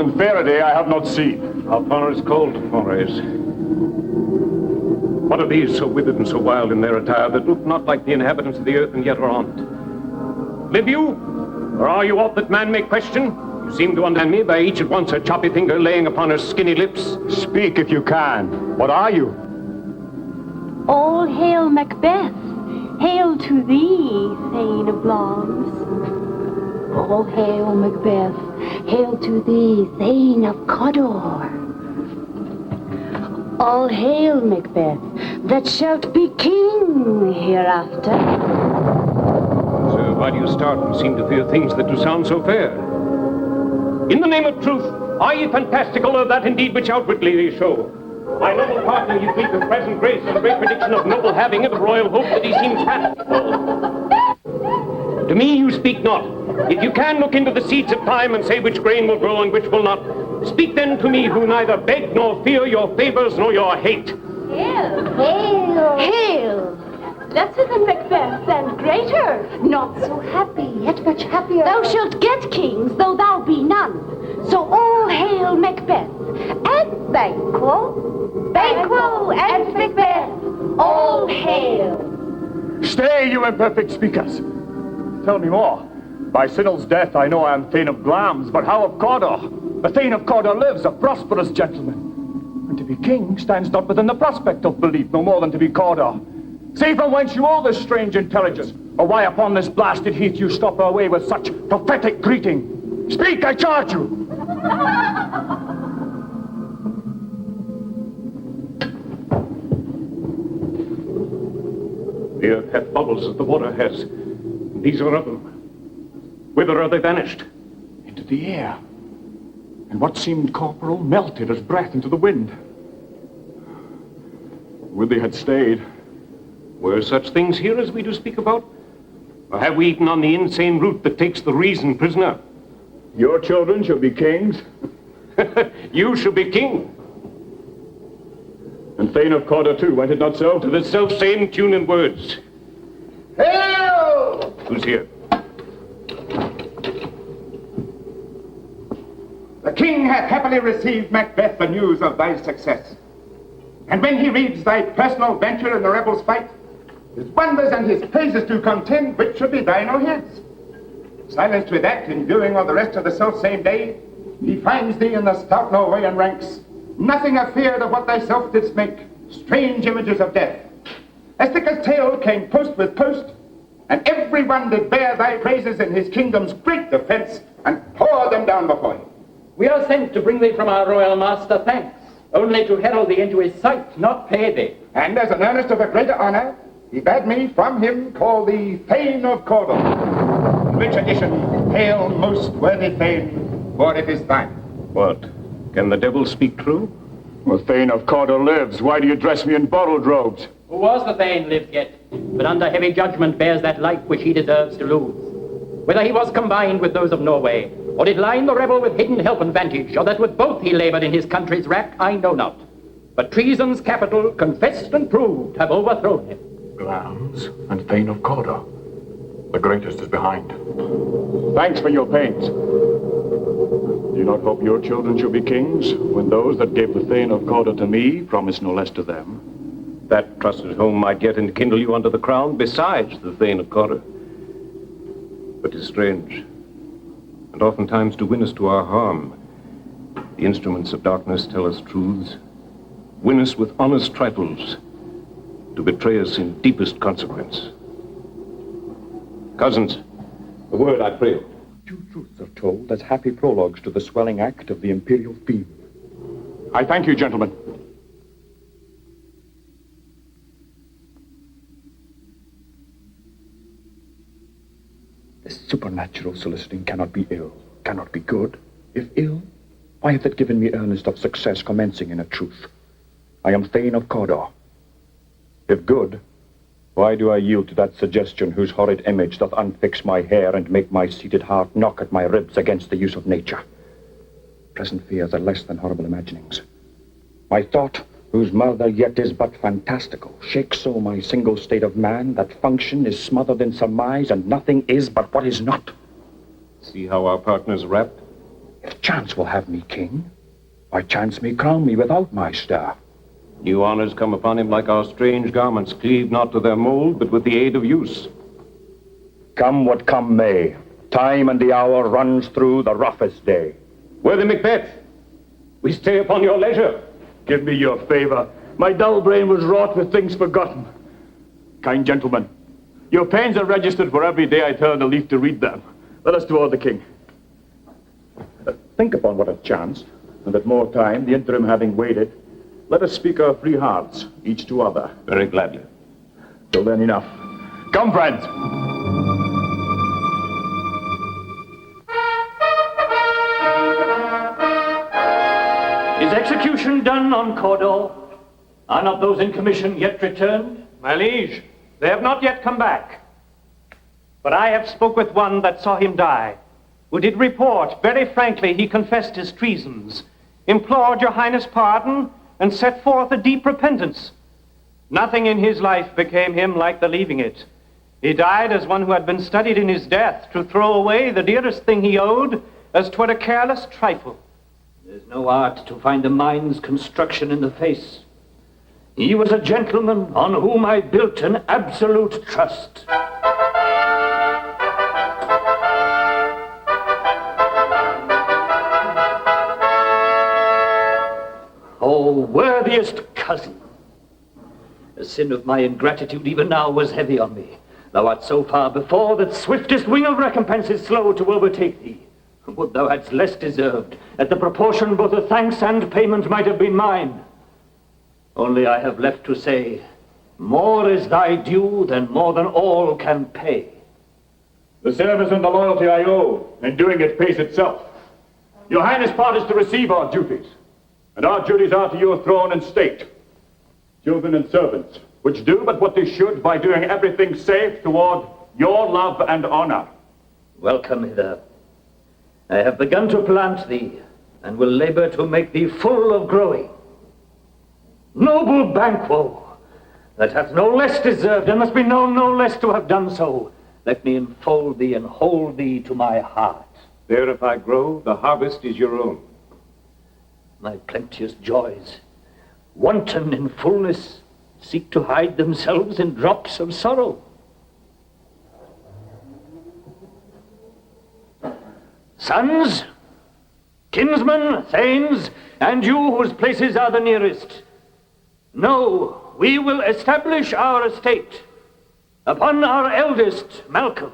and Faraday I have not seen. Our far is called forays. What are these so withered and so wild in their attire that look not like the inhabitants of the earth and yet are on't? Live you? Or are you aught that man may question? You seem to understand me by each at once her choppy finger laying upon her skinny lips. Speak if you can. What are you? All hail Macbeth. Hail to thee, Thane of Glamis. All hail Macbeth. Hail to thee, Thane of Cawdor. All hail Macbeth, that shalt be king hereafter. So why do you start and seem to fear things that do sound so fair? In the name of truth, are ye fantastical, or that indeed which outwardly ye show? My noble partner, ye speak of present grace and great prediction of noble having and of royal hope that he seems fanciful. To me you speak not. If you can look into the seeds of time and say which grain will grow and which will not, speak then to me who neither beg nor fear your favors nor your hate. Hail! Hail! Hail! Lesser than Macbeth and greater. Not so happy, yet much happier. Thou shalt get kings, though thou be none. So all hail Macbeth and Banquo and Macbeth. All hail. Stay, you imperfect speakers. Tell me more. By Sinel's death, I know I am Thane of Glamis, but how of Cawdor? The Thane of Cawdor lives, a prosperous gentleman. And to be king stands not within the prospect of belief, no more than to be Cawdor. Say from whence you all this strange intelligence, or why upon this blasted heath you stop our way with such prophetic greeting. Speak, I charge you! The earth hath bubbles as the water has. These are of them. Whither are they vanished? Into the air. And what seemed corporal melted as breath into the wind. Would they had stayed. Were such things here as we do speak about? Or have we eaten on the insane root that takes the reason prisoner? Your children shall be kings. You shall be king. And Thane of Cawdor too, went it not so? To the self-same tune and words. Hail! Who's here? The king hath happily received, Macbeth, the news of thy success. And when he reads thy personal venture in the rebels' fight, his wonders and his praises do contend, which should be thine or his. Silenced with that, in viewing of the rest of the self-same day, he finds thee in the stout Norwegian ranks, nothing afeard of what thyself didst make, strange images of death. As thick as tale came post with post, and every one did bear thy praises in his kingdom's great defense, and pour them down before him. We are sent to bring thee from our royal master thanks, only to herald thee into his sight, not pay thee. And as an earnest of a greater honor, he bade me from him call thee Thane of Cawdor. Which addition, hail most worthy Thane, for it is thine. What? Can the devil speak true? Well, Thane of Cawdor lives. Why do you dress me in borrowed robes? Who was the Thane lived yet, but under heavy judgment bears that life which he deserves to lose. Whether he was combined with those of Norway, or did line the rebel with hidden help and vantage, or that with both he labored in his country's wrack, I know not. But treason's capital, confessed and proved, have overthrown him. Glamis and Thane of Cawdor. The greatest is behind. Thanks for your pains. Do you not hope your children shall be kings, when those that gave the Thane of Cawdor to me promise no less to them? That trusted home might yet enkindle you under the crown, besides the Thane of Cawdor. But 'tis strange, and oftentimes do win us to our harm. The instruments of darkness tell us truths, win us with honest trifles, to betray us in deepest consequence. Cousins, a word, I pray. Two truths are told as happy prologues to the swelling act of the imperial theme. I thank you, gentlemen. This supernatural soliciting cannot be ill, cannot be good. If ill, why hath it given me earnest of success commencing in a truth? I am Thane of Cawdor. If good, why do I yield to that suggestion whose horrid image doth unfix my hair and make my seated heart knock at my ribs against the use of nature? Present fears are less than horrible imaginings. My thought, whose murder yet is but fantastical, shakes so my single state of man that function is smothered in surmise and nothing is but what is not. See how our partner's rapt? If chance will have me king, why chance may crown me without my star. New honors come upon him like our strange garments, cleave not to their mold, but with the aid of use. Come what come may, time and the hour runs through the roughest day. Worthy Macbeth, we stay upon your leisure. Give me your favor. My dull brain was wrought with things forgotten. Kind gentlemen, your pains are registered for every day I turn a leaf to read them. Let us toward the king. Think upon what hath chanced, and at more time, the interim having waited, let us speak our free hearts, each to other. Very gladly. Till then, enough. Come, friends. Is execution done on Cawdor? Are not those in commission yet returned? My liege, they have not yet come back. But I have spoke with one that saw him die, who did report very frankly he confessed his treasons, implored your highness pardon, and set forth a deep repentance. Nothing in his life became him like the leaving it. He died as one who had been studied in his death to throw away the dearest thing he owed, as 'twere a careless trifle. There's no art to find a mind's construction in the face. He was a gentleman on whom I built an absolute trust. Oh, worthiest cousin, the sin of my ingratitude even now was heavy on me. Thou art so far before that swiftest wing of recompense is slow to overtake thee. Would thou hadst less deserved, at the proportion both of thanks and payment might have been mine. Only I have left to say, more is thy due than more than all can pay. The service and the loyalty I owe, and doing it pays itself. Your highness part is to receive our duties, and our duties are to your throne and state. Children and servants, which do but what they should by doing everything safe toward your love and honor. Welcome hither. I have begun to plant thee, and will labor to make thee full of growing. Noble Banquo, that hath no less deserved, and must be known no less to have done so, let me enfold thee and hold thee to my heart. There if I grow, the harvest is your own. My plenteous joys, wanton in fullness, seek to hide themselves in drops of sorrow. Sons, kinsmen, thanes, and you whose places are the nearest, know we will establish our estate upon our eldest Malcolm,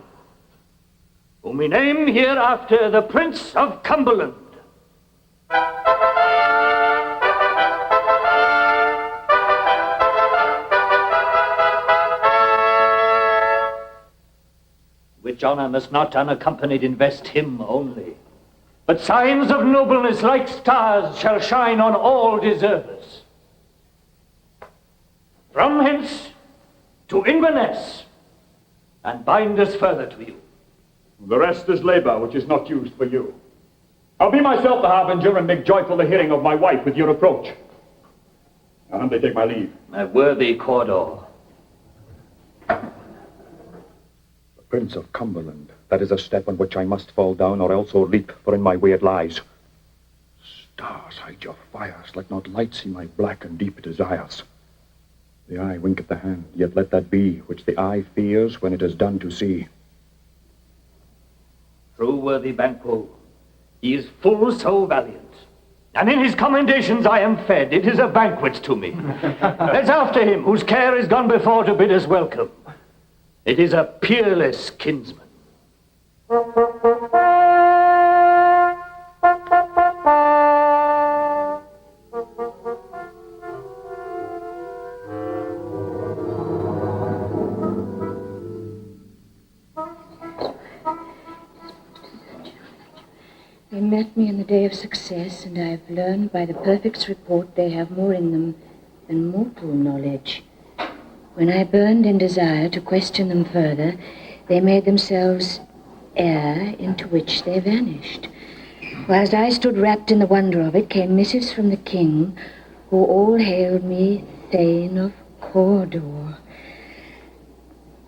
whom we name hereafter the Prince of Cumberland. Which honor must not unaccompanied invest him only, but signs of nobleness like stars shall shine on all deservers. From hence to Inverness, and bind us further to you. The rest is labor which is not used for you. I'll be myself the harbinger and make joyful the hearing of my wife with your approach. Now humbly take my leave. My worthy Cawdor. Prince of Cumberland, that is a step on which I must fall down or else leap, for in my way it lies. Stars, hide your fires, let not light see my black and deep desires. The eye winketh the hand, yet let that be which the eye fears when it is done to see. True worthy Banquo, he is full so valiant, and in his commendations I am fed. It is a banquet to me. Let's after him, whose care is gone before to bid us welcome. It is a peerless kinsman. They met me in the day of success, and I have learned by the perfect's report they have more in them than mortal knowledge. When I burned in desire to question them further, they made themselves air into which they vanished. Whilst I stood wrapped in the wonder of it, came missives from the king, who all hailed me Thane of Cawdor,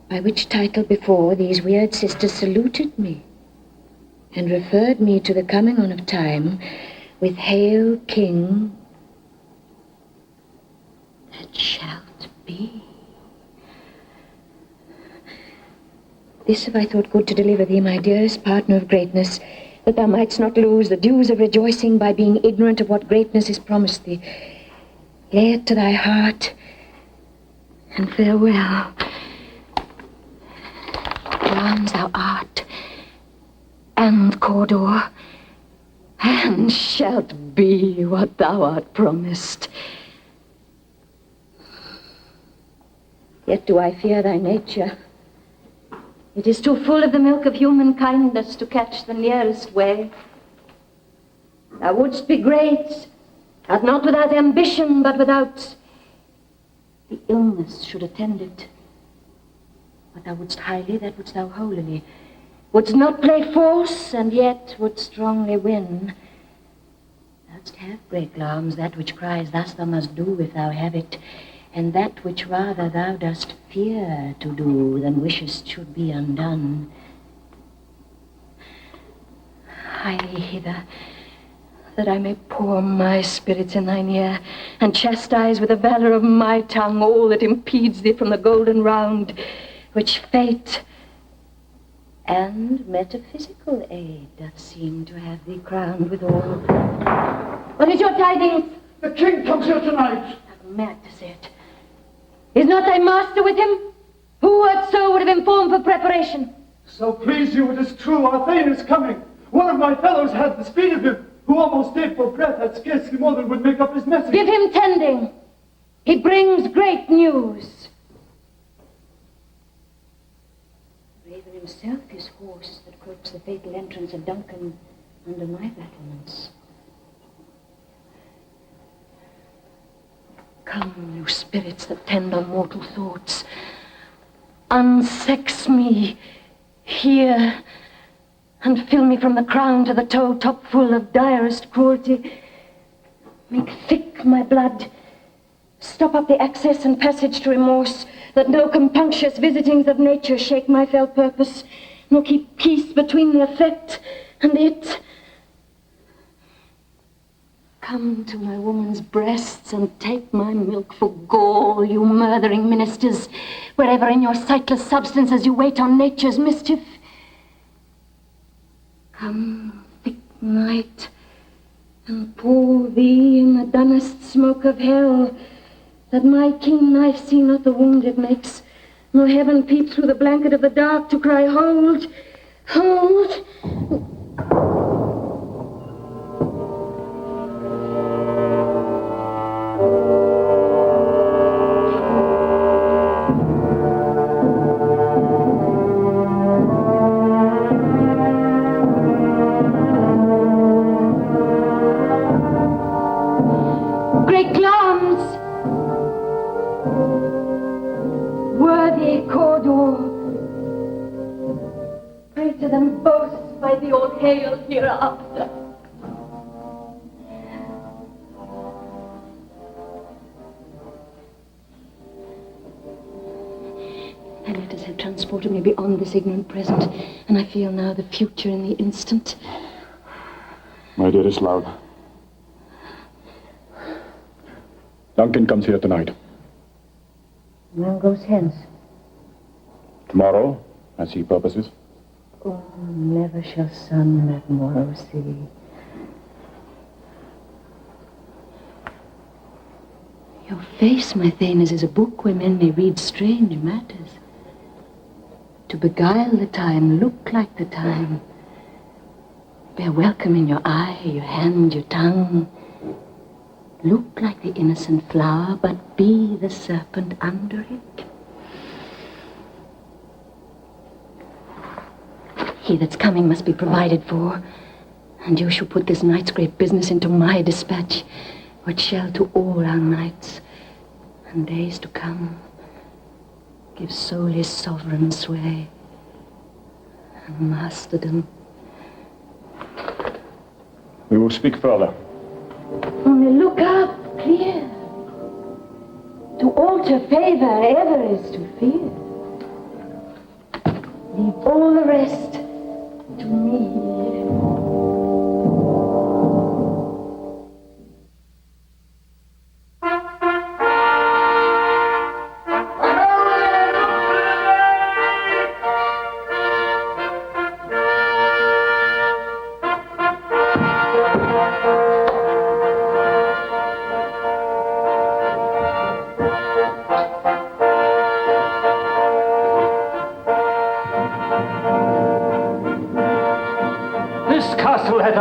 by which title before these weird sisters saluted me. and referred me to the coming on of time with "Hail, King, that shalt be." This have I thought good to deliver thee, my dearest partner of greatness, that thou mightst not lose the dews of rejoicing by being ignorant of what greatness is promised thee. Lay it to thy heart, and farewell. Glamis thou art, and Cawdor, and shalt be what thou art promised. Yet do I fear thy nature. It is too full of the milk of human kindness to catch the nearest way. Thou wouldst be great, and not without ambition, but without the illness should attend it. But thou wouldst highly, that wouldst thou holily. Wouldst not play false, and yet would strongly win. Thou'dst have, great Glamis, that which cries, thus thou must do if thou have it, and that which rather thou dost fear to do than wishest should be undone. Hie thee hither, that I may pour my spirits in thine ear, and chastise with the valor of my tongue all that impedes thee from the golden round, which fate and metaphysical aid doth seem to have thee crowned withal. What is your tidings? The king comes here tonight. I'm mad to say it. Is not thy master with him? Who whatso would have informed for preparation? So please you, it is true, our Thane is coming. One of my fellows had the speed of him, who almost did for breath, had scarcely more than would make up his message. Give him tending. He brings great news. Raven himself is horse that croaks the fatal entrance of Duncan under my battlements. Come, you spirits that tend on mortal thoughts, unsex me here, and fill me from the crown to the toe top full of direst cruelty. Make thick my blood, stop up the access and passage to remorse, that no compunctious visitings of nature shake my fell purpose, nor keep peace between the effect and it. Come to my woman's breasts and take my milk for gall, you murthering ministers, wherever in your sightless substances you wait on nature's mischief. Come, thick night, and pour thee in the dunnest smoke of hell, that my keen knife see not the wound it makes, nor heaven peep through the blanket of the dark to cry, hold, hold. Great Glamis, worthy Cawdor, greater than both by the old hail hereafter. Thy letters have transported me beyond this ignorant present, and I feel now the future in the instant. My dearest love, Duncan comes here tonight. Now goes hence. Tomorrow, as he purposes. Oh, never shall sun that morrow see. Your face, my Thanes, is a book where men may read strange matters. To beguile the time, look like the time. Bear welcome in your eye, your hand, your tongue. Look like the innocent flower, but be the serpent under it. He that's coming must be provided for, and you shall put this night's great business into my dispatch, which shall to all our nights and days to come give solely sovereign sway and masterdom. We will speak further. Only look up clear. To alter favor ever is to fear. Leave all the rest to me.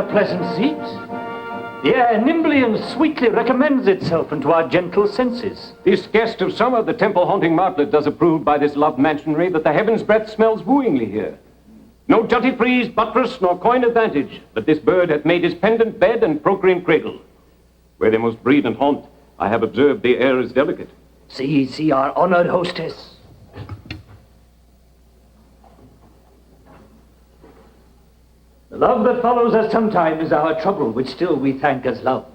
pleasant seat. The air nimbly and sweetly recommends itself unto our gentle senses. This guest of summer, the temple-haunting martlet, does approve by this love mansionry that the heaven's breath smells wooingly here. No jutty frieze, buttress, nor coign advantage, but this bird hath made his pendant bed and procreant cradle. Where they most breed and haunt, I have observed the air is delicate. See our honored hostess. The love that follows us sometime is our trouble, which still we thank as love.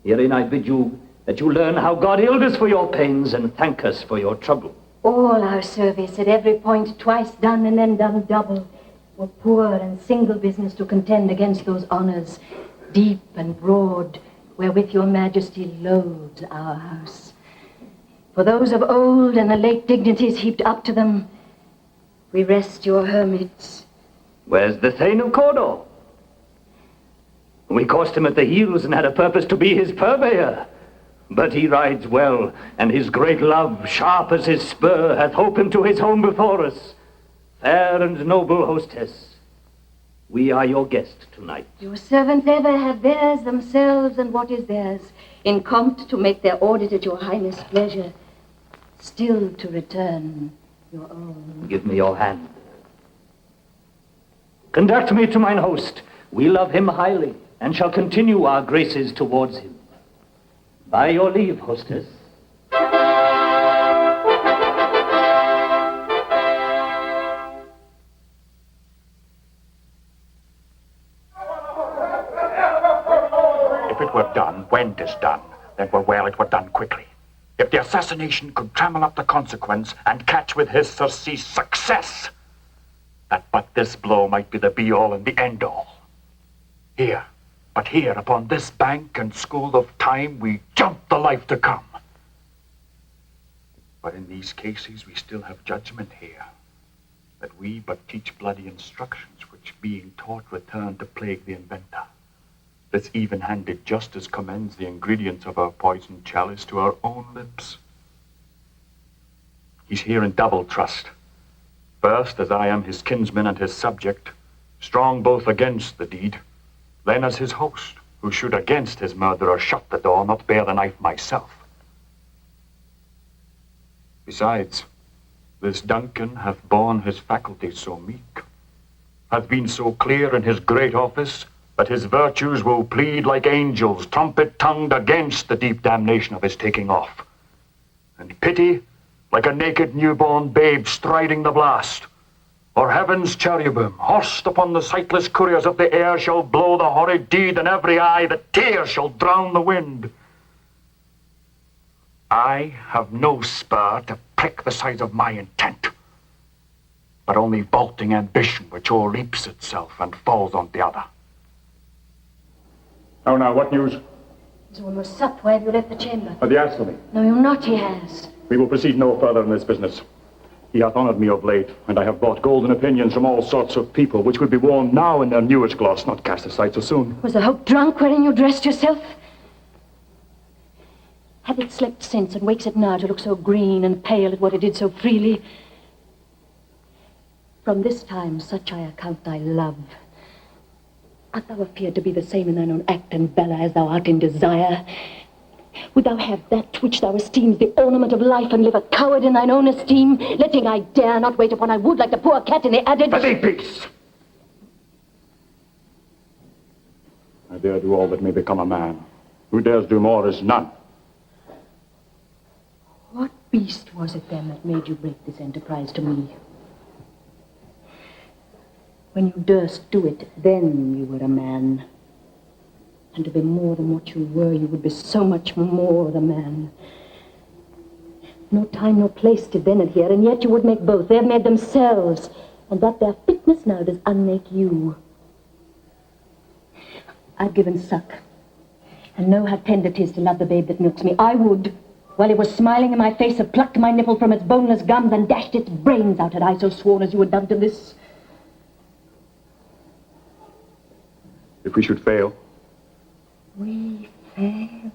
Herein I bid you that you learn how God healed us for your pains and thank us for your trouble. All our service at every point twice done and then done double were poor and single business to contend against those honors, deep and broad, wherewith your majesty loads our house. For those of old and the late dignities heaped up to them, we rest your hermits. Where's the Thane of Cawdor? We coursed him at the heels and had a purpose to be his purveyor. But he rides well, and his great love, sharp as his spur, hath holp him to his home before us. Fair and noble hostess, we are your guest tonight. Your servants ever have theirs themselves and what is theirs, in compt to make their audit at your highness' pleasure, still to return your own. Give me your hand. Conduct me to mine host. We love him highly, and shall continue our graces towards him. By your leave, hostess. If it were done when 'tis done, then were well it were done quickly. If the assassination could trammel up the consequence and catch with his surcease success, that but this blow might be the be-all and the end-all. Here, but here, upon this bank and school of time, we jump the life to come. But in these cases we still have judgment here, that we but teach bloody instructions, which being taught return to plague the inventor. This even-handed justice commends the ingredients of our poisoned chalice to our own lips. He's here in double trust. First, as I am his kinsman and his subject, strong both against the deed, then as his host, who should against his murderer shut the door, not bear the knife myself. Besides, this Duncan hath borne his faculties so meek, hath been so clear in his great office, that his virtues will plead like angels, trumpet-tongued against the deep damnation of his taking off. And pity, like a naked newborn babe striding the blast, or heaven's cherubim, horsed upon the sightless couriers of the air, shall blow the horrid deed in every eye, that tears shall drown the wind. I have no spur to prick the size of my intent, but only vaulting ambition which o'erleaps itself and falls on the other. Oh, now, what news? He's almost supped. Why have you left the chamber? Have you asked for me? No, you're not, he has. We will proceed no further in this business. He hath honored me of late, and I have bought golden opinions from all sorts of people, which would be worn now in their newest gloss, not cast aside so soon. Was the hope drunk wherein you dressed yourself? Had it slept since and wakes it now to look so green and pale at what it did so freely? From this time such I account thy love. Art thou appeared to be the same in thine own act and bella as thou art in desire? Would thou have that which thou esteems the ornament of life, and live a coward in thine own esteem, letting I dare not wait upon I would, like the poor cat in the adage? Let me peace! I dare do all that may become a man. Who dares do more is none. What beast was it then that made you break this enterprise to me? When you durst do it, then you were a man. And to be more than what you were, you would be so much more the man. No time, no place did then adhere, and yet you would make both. They have made themselves, and that their fitness now does unmake you. I've given suck, and know how tender 'tis to love the babe that milks me. I would, while it was smiling in my face, have plucked my nipple from its boneless gums and dashed its brains out, had I so sworn as you had done to this. If we should fail? We fail.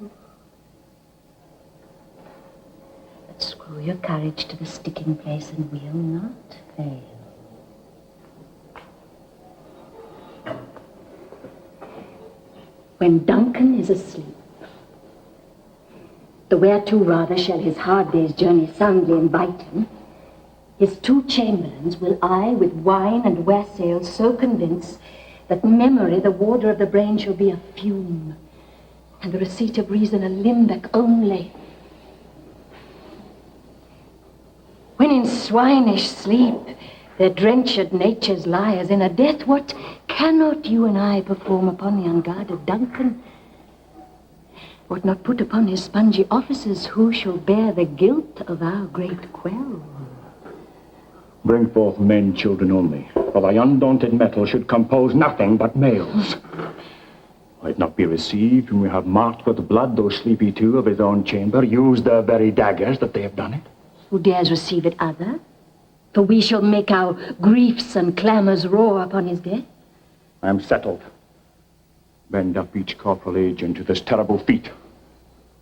But screw your courage to the sticking place and we'll not fail. when Duncan is asleep. The whereto rather shall his hard day's journey soundly invite him. His 2 chamberlains will I with wine and wassail so convince that memory, the warder of the brain, shall be a fume, and the receipt of reason a limbeck only. When in swinish sleep their drenched natures lie as in a death, what cannot you and I perform upon the unguarded Duncan? What not put upon his spongy officers, who shall bear the guilt of our great quell? Bring forth men, children only, for thy undaunted metal should compose nothing but males. Might not be received when we have marked with blood those sleepy 2 of his own chamber, use their very daggers that they have done it. Who dares receive it other? For we shall make our griefs and clamours roar upon his death. I am settled. Bend up each corporal agent to this terrible feat.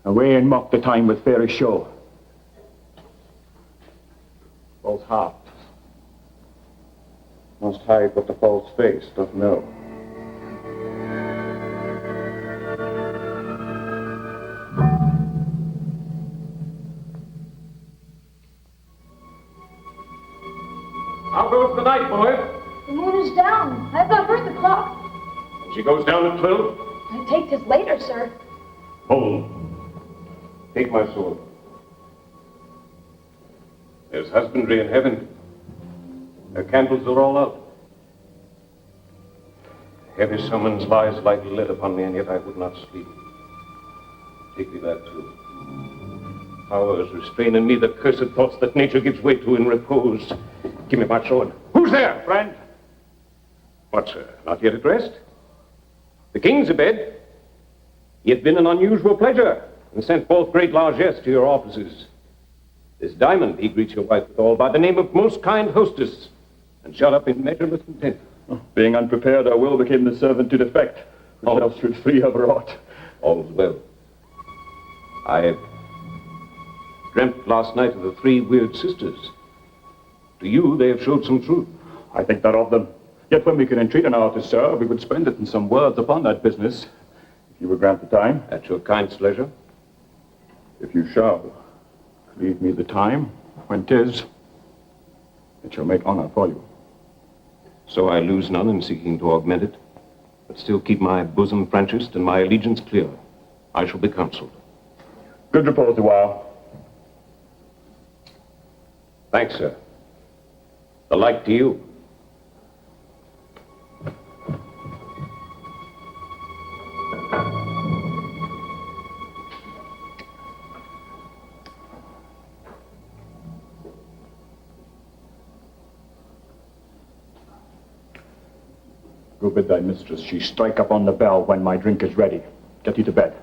Away and mock the time with fairish show. False heart must hide what the false face doth know. How goes the night, boy? The moon is down. I have not heard the clock. She goes down at 12. I take this later, sir. Hold. Take my sword. There's husbandry in heaven. Their candles are all out. Heavy summons lies like lead upon me, and yet I would not sleep. Take me that too. Powers restrain in me the cursed thoughts that nature gives way to in repose. Give me my sword. Who's there, friend? What, sir? Not yet at rest? The king's abed. He hath been an unusual pleasure, and sent forth great largesse to your offices. This diamond he greets your wife withal by the name of most kind hostess, and shut up in measureless content. Being unprepared, our will became the servant to defect, which else should free have wrought. All's well. I dreamt last night of the 3 weird sisters. To you, they have showed some truth. I think that of them. Yet when we can entreat an artist, sir, we would spend it in some words upon that business. If you would grant the time. At your kind leisure. If you shall leave me the time, when 'tis, it shall make honor for you. So I lose none in seeking to augment it, but still keep my bosom franchised and my allegiance clear. I shall be counseled. Good repose a while. Thanks, sir. The like to you. Go bid thy mistress she strike upon the bell when my drink is ready. Get thee to bed.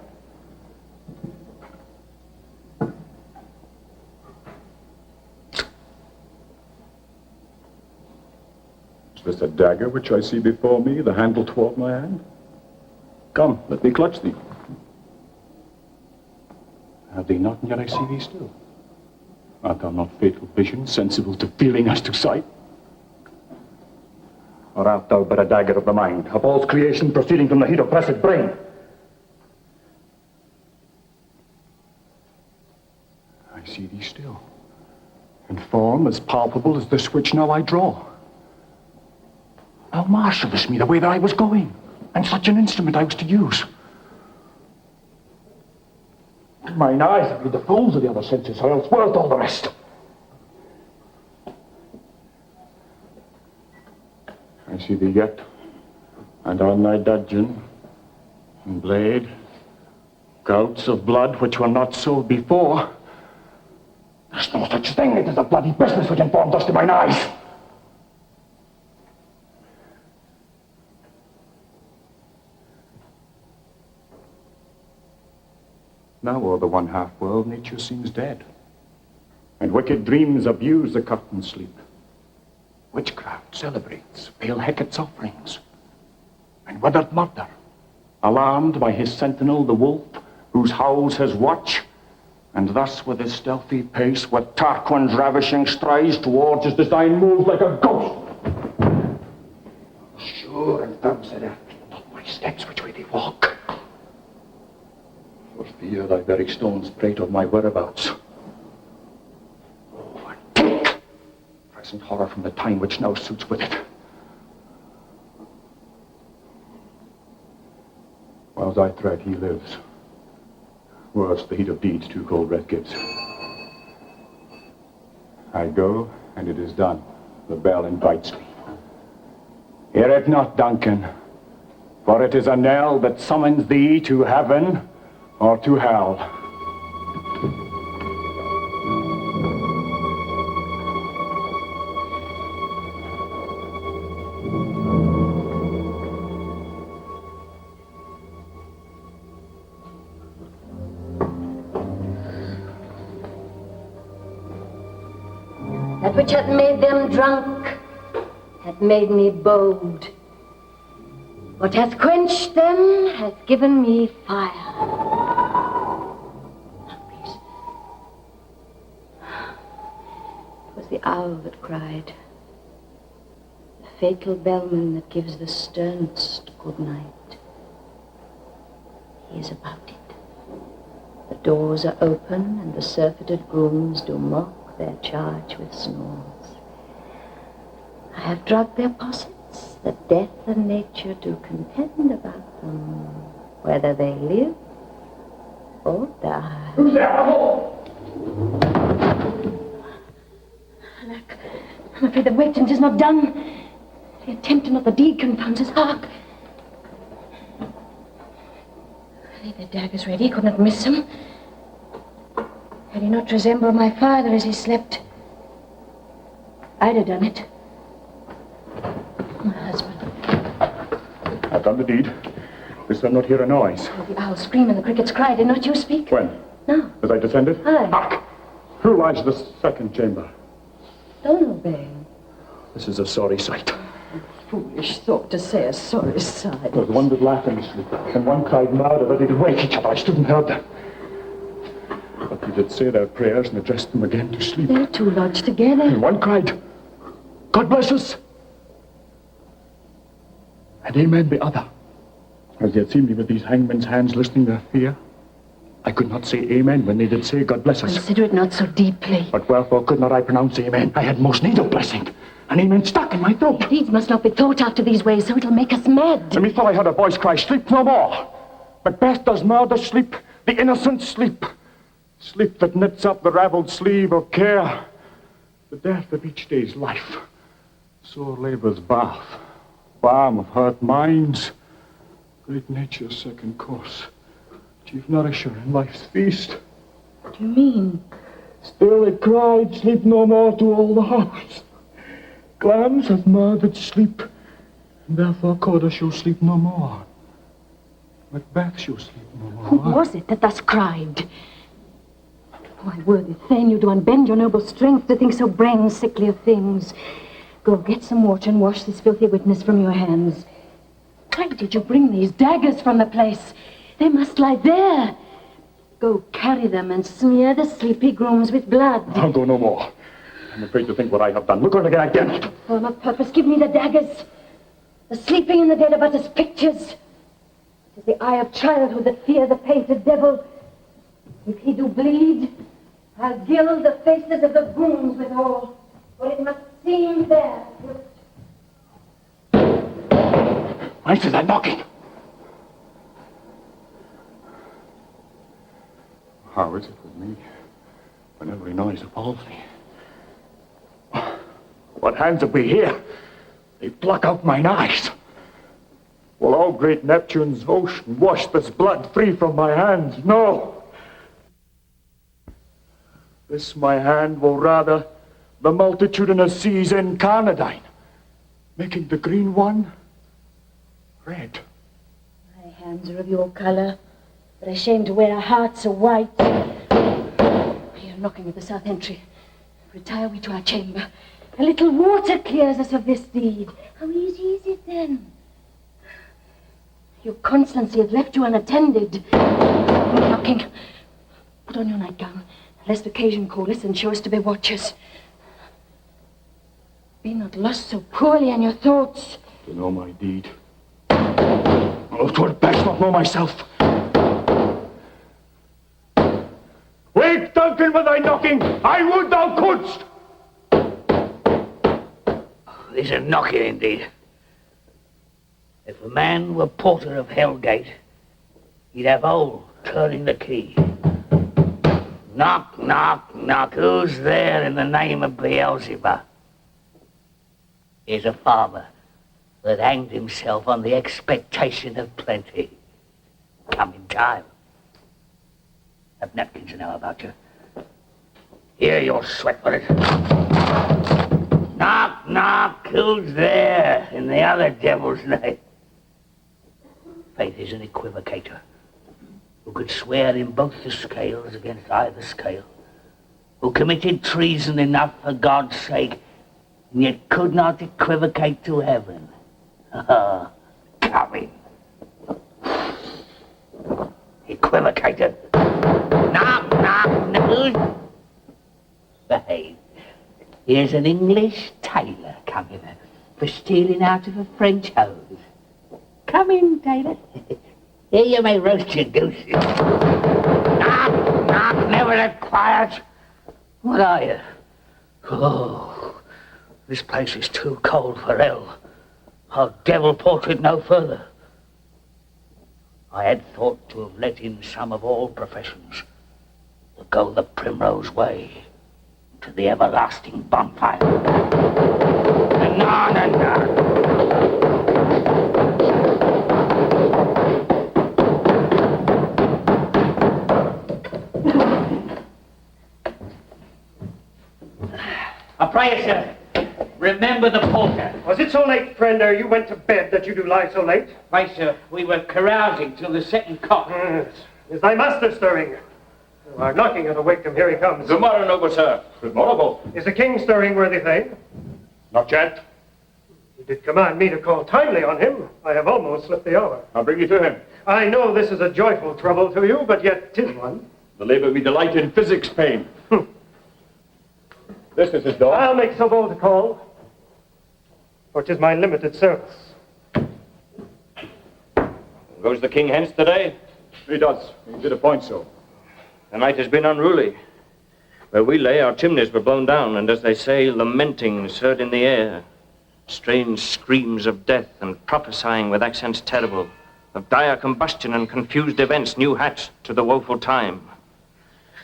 Is this a dagger which I see before me, the handle toward my hand? Come, let me clutch thee. Have thee not, and yet I see thee still. Art thou not fatal vision, sensible to feeling as to sight? Or art thou but a dagger of the mind, a false creation proceeding from the heat of blessed brain? I see thee still, in form as palpable as this which now I draw. Thou marshallest me the way that I was going, and such an instrument I was to use. Mine eyes have been the fools of the other senses, or else worth all the rest. I see thee yet, and on thy dudgeon, and blade, gouts of blood which were not so before. There's no such thing. It is a bloody business which informed us to mine eyes. Now o'er the one half world nature seems dead, and wicked dreams abuse the curtained sleep. Witchcraft celebrates pale Hecate's offerings, and withered murder, alarmed by his sentinel, the wolf, whose howls his watch, and thus with his stealthy pace, with Tarquin's ravishing strides towards his design, moves like a ghost. Sure and firm, said not my steps which way they walk, Ere thy very stones prate of my whereabouts. Oh, and take present horror from the time which now suits with it. Whilst I thread, he lives. Worse, the heat of deeds too cold breath gives. I go, and it is done. The bell invites me. Hear it not, Duncan, for it is a knell that summons thee to heaven or to hell. That which hath made them drunk hath made me bold. What hath quenched them hath given me fire. Please. It was the owl that cried. The fatal bellman that gives the sternest good night. He is about it. The doors are open, and the surfeited grooms do mock their charge with snores. I have drugged their possets, that death and nature do contend about them, whether they live or die. Who's there? Alack, I'm afraid the waiting is not done. The attempt and not the deed confounds us. Hark! Leave the daggers ready, could not miss them. Had he not resembled my father as he slept, I'd have done it. My husband. I've done the deed. Didst thou not hear a noise? Oh, the owl scream and the crickets cry. Did not you speak? When? No. As I descended? Aye. Hark! Who lies in the second chamber? Don't obey. This is a sorry sight. Foolish thought to say a sorry sight. There was one that laughed in his sleep, and one cried louder that they did wake each other. I stood and heard them. But they did say their prayers and addressed them again to sleep. They're two lodged together. And one cried, God bless us. And amen the other. As they had seen me with these hangmen's hands listening their fear, I could not say amen when they did say God bless us. Consider it not so deeply. But wherefore could not I pronounce amen? I had most need of blessing. And amen stuck in my throat. Deeds must not be thought after these ways, so it'll make us mad. And methought I heard a voice cry, sleep no more. Macbeth does murder sleep, the innocent sleep. Sleep that knits up the ravelled sleeve of care. The death of each day's life. Sore labour's bath, balm of hurt minds. Great nature's second course. Chief nourisher in life's feast. What do you mean? Still it cried, sleep no more to all the house. Glamis hath murdered sleep, and therefore Coda shall sleep no more. Macbeth shall sleep no more. Who was it that thus cried? Why, worthy Thane, you do unbend your noble strength to think so brain sickly of things. Go, get some water and wash this filthy witness from your hands. Why did you bring these daggers from the place? They must lie there. Go carry them and smear the sleepy grooms with blood. I'll go no more. I'm afraid to think what I have done. Look on again, I dare not. For my purpose, give me the daggers. The sleeping and the dead are but as pictures. It is the eye of childhood that fear the painted devil. If he do bleed, I'll gild the faces of the grooms withal, for it must seem there. Why is that knocking? How is it with me when every noise appalls me? What hands have we here? They pluck out mine eyes. Will all great Neptune's ocean wash this blood free from my hands? No. This my hand will rather the multitudinous seas incarnadine, making the green one red. My hands are of your color, but ashamed to wear a heart so white. Here, knocking at the south entry. Retire we to our chamber. A little water clears us of this deed. How easy is it then? Your constancy hath left you unattended. Knocking. Put on your nightgown, lest occasion call us and show us to be watchers. Be not lost so poorly in your thoughts. To know my deed. Oh, 'twere best not know myself. Awake, Duncan, with thy knocking! I would thou couldst! This is knocking indeed. If a man were porter of Hellgate, he'd have hole turning the key. Knock, knock, knock. Who's there in the name of Beelzebub? Here's a farmer that hanged himself on the expectation of plenty. Come in time. Have napkins to know about you. Here, you'll sweat for it. Knock, knock. Who's there in the other devil's name? Faith is an equivocator who could swear in both the scales against either scale, who committed treason enough for God's sake, and yet could not equivocate to heaven. Come in. Equivocator. Knock, knock, knock. Behave. Here's an English tailor coming for stealing out of a French hose. Come in, tailor. Here you may roast your gooses. Knock, knock, never that quiet. What are you? Oh, this place is too cold for hell. Our devil portrait no further. I had thought to have let in some of all professions to go the primrose way to the everlasting bonfire. No. I pray you, sir, remember the porter. Was it so late, friend, ere you went to bed that you do lie so late? Why, sir, we were carousing till the setting cock. Yes. Is thy master stirring? You are knocking and awake him. Here he comes. Good morrow, noble sir. Good morrow. Is the king stirring, worthy thane? Not yet. You did command me to call timely on him. I have almost slipped the hour. I'll bring you to him. I know this is a joyful trouble to you, but yet 'tis one. The labour me delight in physics pain. This is his door. I'll make so bold to call, for 'tis my limited service. Goes the king hence today? He does. He did appoint so. The night has been unruly. Where we lay, our chimneys were blown down, and as they say, lamentings heard in the air. Strange screams of death and prophesying with accents terrible, of dire combustion and confused events new hatched to the woeful time.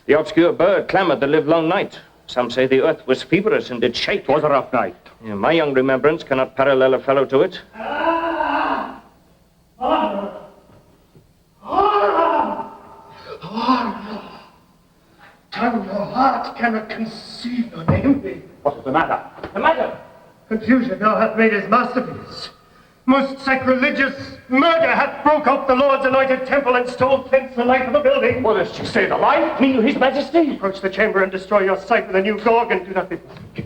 The obscure bird clamoured the livelong night. Some say the earth was feverous and did shake. 'Twas a rough night. Yeah, my young remembrance cannot parallel a fellow to it. Horror! Tongue nor heart cannot conceive nor name thee. What is the matter? The matter? Confusion now hath made his masterpiece. Most sacrilegious murder hath broke up the Lord's anointed temple and stole thence the life of the building. What does she say, the life? Me, his majesty? Approach the chamber and destroy your sight with a new gorgon. Do not be black.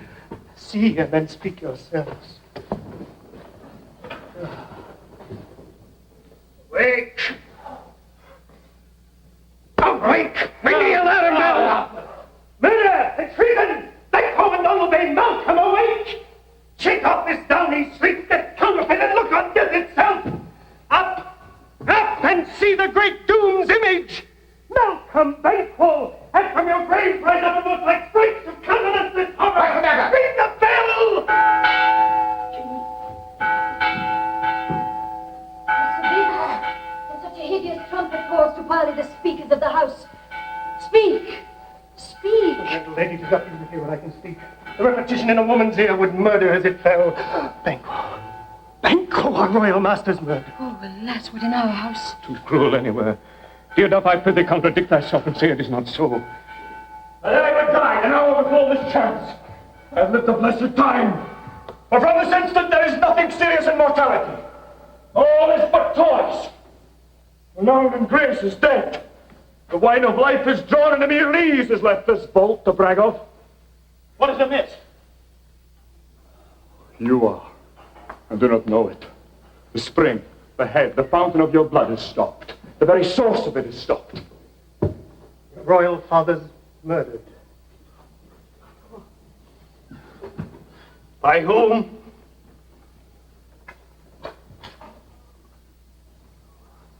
See and then speak yourselves. Wake! Awake! Bring me a ladder, man! Murder and treason! Thy common Donalbain mount, come awake! Shake off this downy sleep, that counterfeit, and look on death itself! Up! Up and see the great doom's image! Malcolm Banquo, and from your grave rise up and look like frights to countenance this horror! Ring the bell! And such a hideous trumpet calls to parley the speakers of the house. Speak! Speak! Gentle lady, do not even hear what I can speak. The repetition in a woman's ear would murder as it fell. Banquo! Banquo, our royal master's murdered. Oh, alas, what in our house? Too cruel anywhere. Dear doth I prithee contradict thyself and say it is not so. And I would die an hour before this chance. I have lived a blessed time. For from this instant there is nothing serious in mortality. All is but toys. Renown and grace is dead. The wine of life is drawn, and a mere lees is left this vault to brag of. What is amiss? You are. I do not know it. The spring, the head, the fountain of your blood is stopped. The very source of it is stopped. Your royal father's murdered. By whom?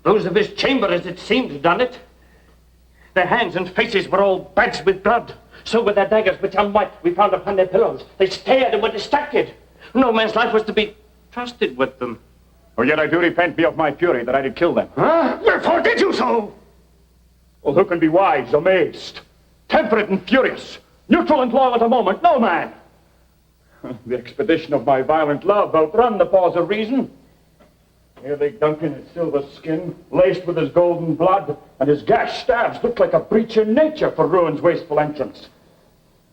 Those of his chamber, as it seemed, done it. Their hands and faces were all badged with blood. So were their daggers, which unwiped we found upon their pillows. They stared and were distracted. No man's life was to be trusted with them. Oh, yet I do repent me of my fury that I did kill them. Huh? Wherefore did you so? Well, who can be wise, amazed, temperate and furious, neutral and loyal at a moment? No man. The expedition of my violent love outrun the pause of reason. Here lay Duncan, his silver skin, laced with his golden blood, and his gashed stabs looked like a breach in nature for ruin's wasteful entrance.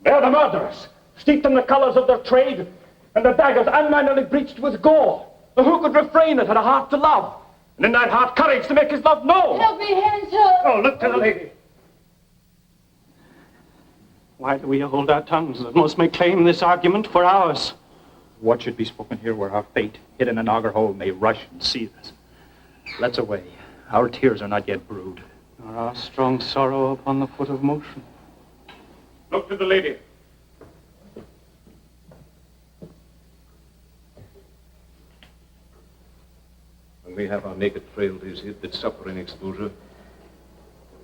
They're the murderers, steeped in the colors of their trade, and the daggers unmannerly breached with gore. Who could refrain that had a heart to love, and in that heart courage to make his love known? Help me, Hansel! Oh, look to the lady. Why do we hold our tongues that most may claim this argument for ours? What should be spoken here where our fate, hidden in auger hole, may rush and seize us? Let's away. Our tears are not yet brewed. Nor our strong sorrow upon the foot of motion. Look to the lady. When we have our naked frailties hid that suffer in exposure,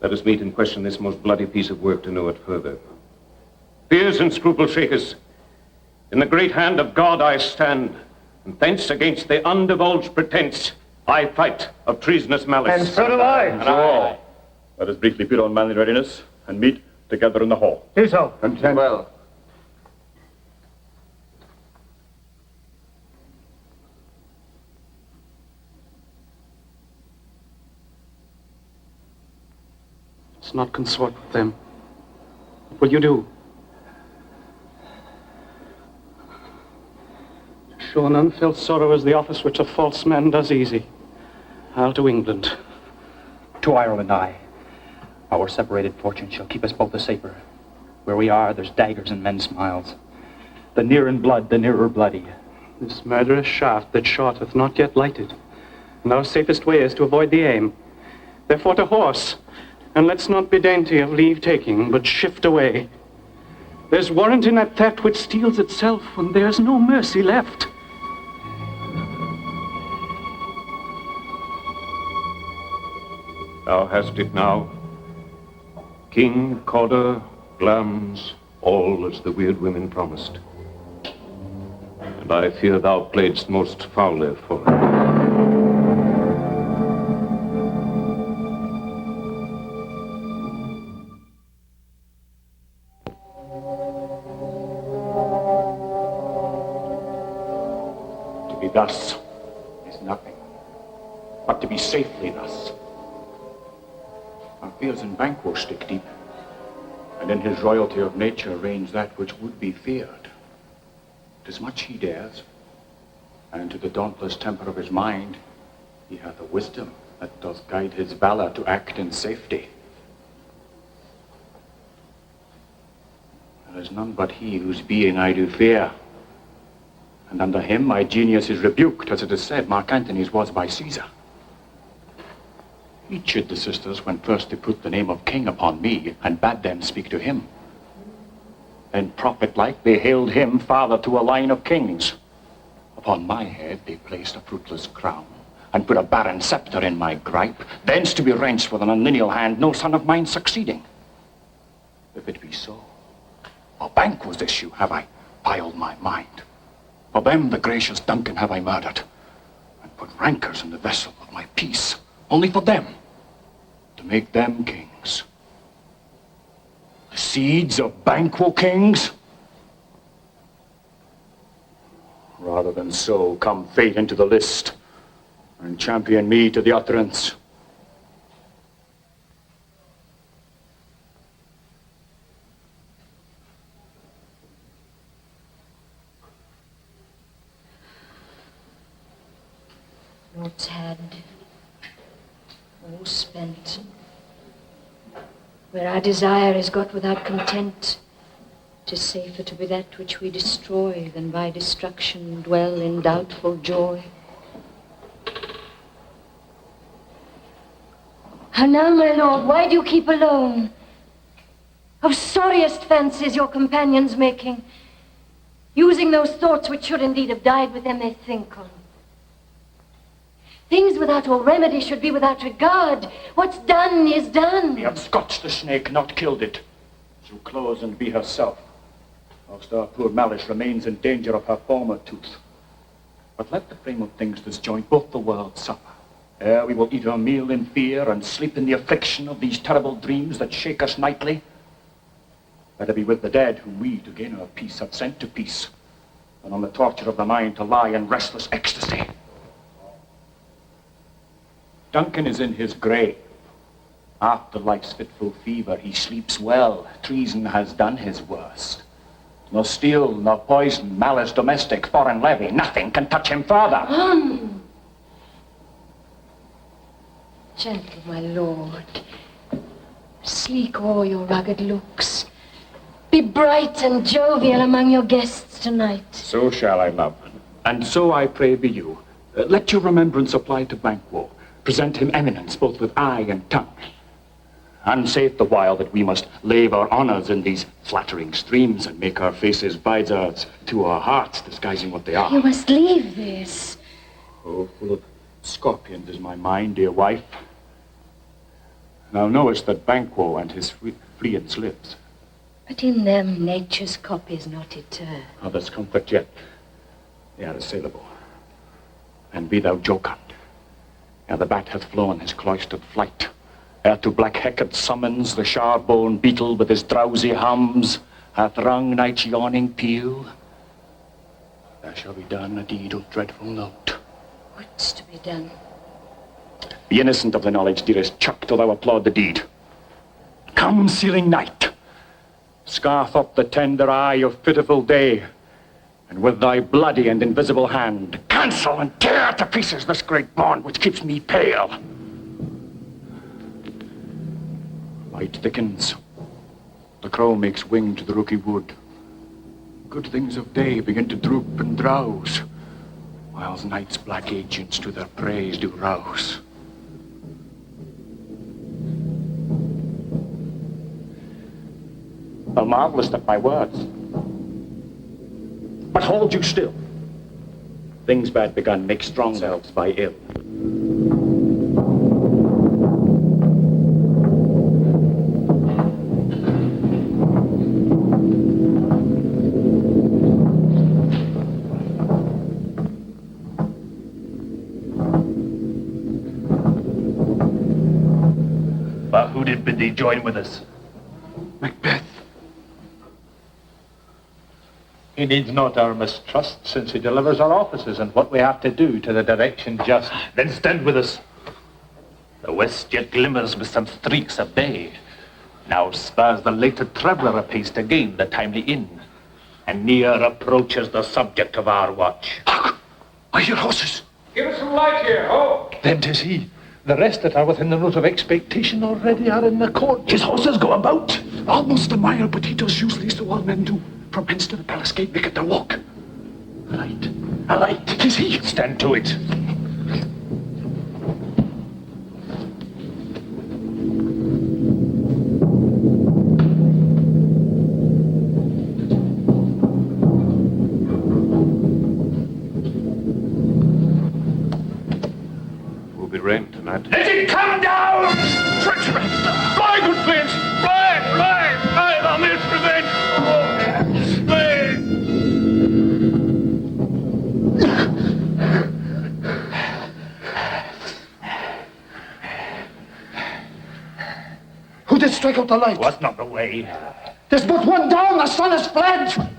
let us meet and question this most bloody piece of work to know it further. Fears and scruples shake us. In the great hand of God I stand, and thence against the undivulged pretense I fight of treasonous malice. And so do I. And so, let us briefly put on manly readiness and meet together in the hall. Do so. Content. Well, Let's not consort with them. What will you do? To show an unfelt sorrow is the office which a false man does easy. I'll to England. To Ireland, I. Our separated fortune shall keep us both the safer. Where we are, there's daggers and men's smiles. The near in blood, the nearer bloody. This murderous shaft that shot hath not yet lighted, and our safest way is to avoid the aim. Therefore to horse, and let's not be dainty of leave-taking, but shift away. There's warrant in that theft which steals itself when there's no mercy left. Thou hast it now. King, Cawdor, Glamis, all as the weird women promised. And I fear thou playedst most foully for it. Thus is nothing, but to be safely thus. Our fears in Banquo stick deep, and in his royalty of nature reigns that which would be feared. 'Tis much he dares, and to the dauntless temper of his mind, he hath a wisdom that doth guide his valor to act in safety. There is none but he whose being I do fear. And under him my genius is rebuked, as it is said Mark Antony's was by Caesar. He chid the sisters when first they put the name of king upon me, and bade them speak to him. Then prophet-like they hailed him father to a line of kings. Upon my head they placed a fruitless crown, and put a barren scepter in my gripe, thence to be wrenched with an unlineal hand, no son of mine succeeding. If it be so, for Banquo's issue have I piled my mind. For them, the gracious Duncan, have I murdered, and put rancors in the vessel of my peace, only for them, to make them kings. The seeds of Banquo kings? Rather than so, come fate into the list, and champion me to the utterance. Lord's hand, all spent. Where our desire is got without content, 'tis safer to be that which we destroy than by destruction dwell in doubtful joy. And now, my lord, why do you keep alone? Of sorriest fancies your companions making, using those thoughts which should indeed have died with them they think on. Things without all remedy should be without regard. What's done is done. We have scotched the snake, not killed it. She'll close and be herself, whilst our poor Malice remains in danger of her former tooth. But let the frame of things disjoint, both the worlds suffer. Ere we will eat our meal in fear and sleep in the affliction of these terrible dreams that shake us nightly. Better be with the dead whom we, to gain our peace, have sent to peace, than on the torture of the mind to lie in restless ecstasy. Duncan is in his grave. After life's fitful fever, he sleeps well. Treason has done his worst. Nor steel, nor poison, malice domestic, foreign levy, nothing can touch him further. Gentle, my lord. Sleek o'er your rugged looks. Be bright and jovial among your guests tonight. So shall I, love. And so I pray be you. Let your remembrance apply to Banquo. Present him eminence both with eye and tongue. And saith the while that we must lave our honors in these flattering streams and make our faces bydards to our hearts, disguising what they are. You must leave this. Oh, full of scorpions is my mind, dear wife. Thou knowest that Banquo and his friends lives. But in them nature's copy is not eternal. Others comfort yet. They are assailable. And be thou jocund. Ere the bat hath flown his cloistered flight, ere to black Hecate summons the sharp-boned beetle with his drowsy hums, hath rung night's yawning peal, there shall be done a deed of dreadful note. What's to be done? Be innocent of the knowledge, dearest Chuck, till thou applaud the deed. Come, sealing night, scarf up the tender eye of pitiful day, and with thy bloody and invisible hand, cancel and tear to pieces this great bond which keeps me pale. Light thickens. The crow makes wing to the rooky wood. Good things of day begin to droop and drowse, whiles night's black agents to their praise do rouse. Thou marvelest at my words. But hold you still. Things bad begun make strong selves by ill. But who did bid thee join with us? Macbeth. He needs not our mistrust, since he delivers our offices and what we have to do to the direction just. Then stand with us. The west yet glimmers with some streaks of day. Now spurs the later traveller apace to gain the timely inn, and near approaches the subject of our watch. Hark! I hear horses. Give us some light here, ho! Then 'tis he. The rest that are within the note of expectation already are in the court. His horses go about. Almost a mile, but he does usually, so all men do. From hence to the palace gate maketh their walk. A light! A light! 'Tis he! Stand to it. Will be rain tonight. Let it come down! Treachery! Fly, good prince! Fly! Fly! Fly, thou mayest revenge! Fly! Who did strike out the light? Was not the way. There's but one down, the sun has fled!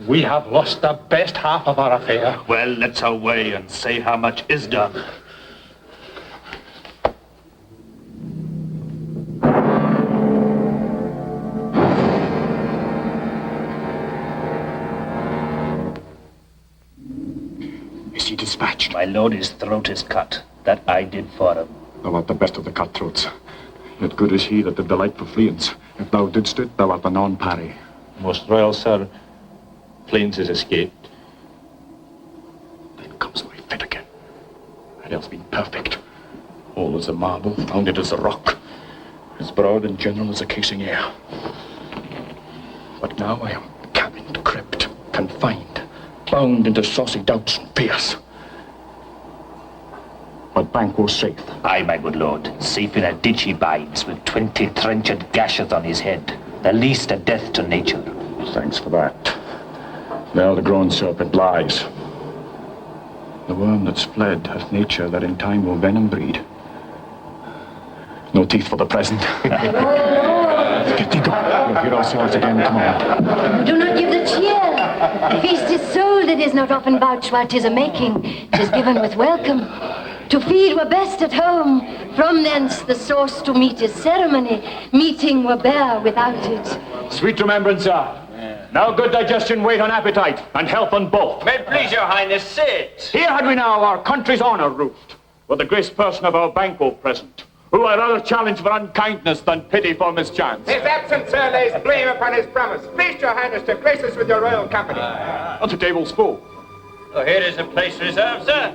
We have lost the best half of our affair. Well, let's away and say how much is done. My lord, his throat is cut. That I did for him. Thou art the best of the cutthroats. Yet good is he that did delight for fleance. If thou didst it, thou art the non-parry. Most royal sir, Fleance is escaped. Then comes my fit again. Had else been perfect. Whole as a marble, founded as a rock. As broad and general as a casing air. But now I am cabined, crypt, confined, bound into saucy doubts and fears. But Banquo's safe. Aye, my good lord. Safe in a ditch he bides, with 20 trenched gashes on his head. The least a death to nature. Thanks for that. There the grown serpent lies. The worm that's fled hath nature that in time will venom breed. No teeth for the present. Get thee go. We'll hear ourselves again tomorrow. Do not give the cheer. The feast is sold, it is not often vouched while 'tis a making. 'Tis given with welcome. To feed were best at home. From thence the source to meet is ceremony. Meeting were bare without it. Sweet remembrance, sir. Now good digestion wait on appetite, and health on both. May it please your highness, sit. Here had we now our country's honour roofed, with the graced person of our Banquo present, who I rather challenge for unkindness than pity for mischance. His absence, sir, lays blame upon his promise. Please, your highness, to grace us with your royal company. On the table's full. Oh, here is a place reserved, sir.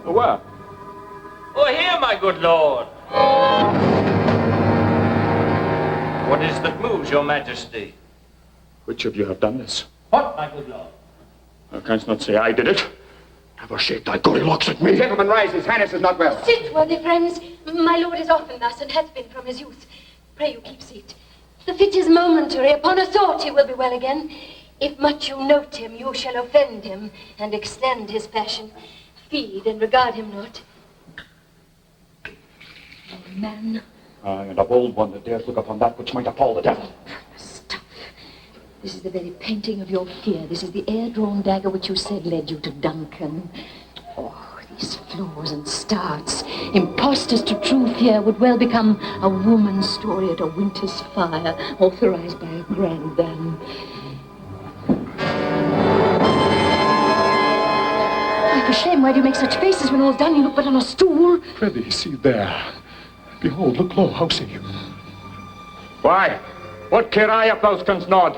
Where? Oh, here, my good lord. What is that moves your majesty? Which of you have done this? What, my good lord? Thou canst not say I did it. Never shake thy goldilocks at me. Gentlemen, rise. His highness is not well. Sit, worthy friends. My lord is often thus, and hath been from his youth. Pray you keep seat. The fit is momentary. Upon a thought he will be well again. If much you note him, you shall offend him, and extend his passion. Feed and regard him not. Oh, man. Aye, and a bold one that dares look upon that which might appall the devil. Stuff. This is the very painting of your fear. This is the air-drawn dagger which you said led you to Duncan. Oh, these flaws and starts. Impostors to true fear would well become a woman's story at a winter's fire, authorized by a grand dame. Why, for shame, why do you make such faces when all's done? You look but on a stool. Prithee, see there. Behold, look low, how say you? Why, what care I if thou canst nod?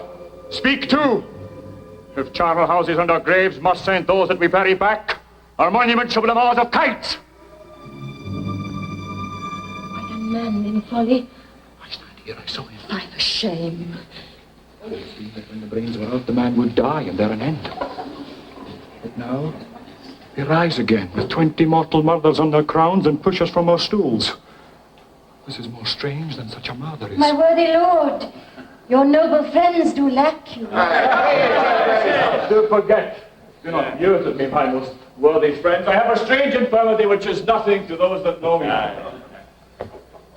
Speak too. If charnel houses and our graves must send those that we bury back, our monuments shall be the maws of kites. Quite a man in folly. I stand here, I saw him. Why, for shame. It has been that when the brains were out, the man would die, and there an end. But now, they rise again, with 20 mortal murders on their crowns, and push us from our stools. This is more strange than such a murder is. My worthy lord, your noble friends do lack you. Do forget. Do not muse at me, my most worthy friends. I have a strange infirmity which is nothing to those that know me.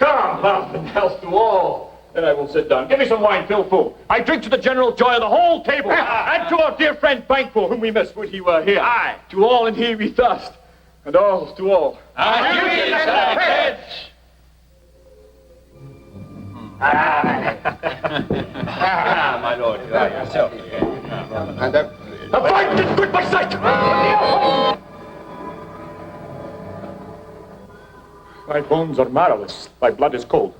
Come, health and health to all. Then I will sit down. Give me some wine, fill full. I drink to the general joy of the whole table. And to our dear friend Banquo, whom we miss, would he were here. Aye. To all in here we thirst. And all to all. Our duty is our pledge. My lord, you are yourself. And A fight is good by sight! Thy bones are marrowless, thy blood is cold.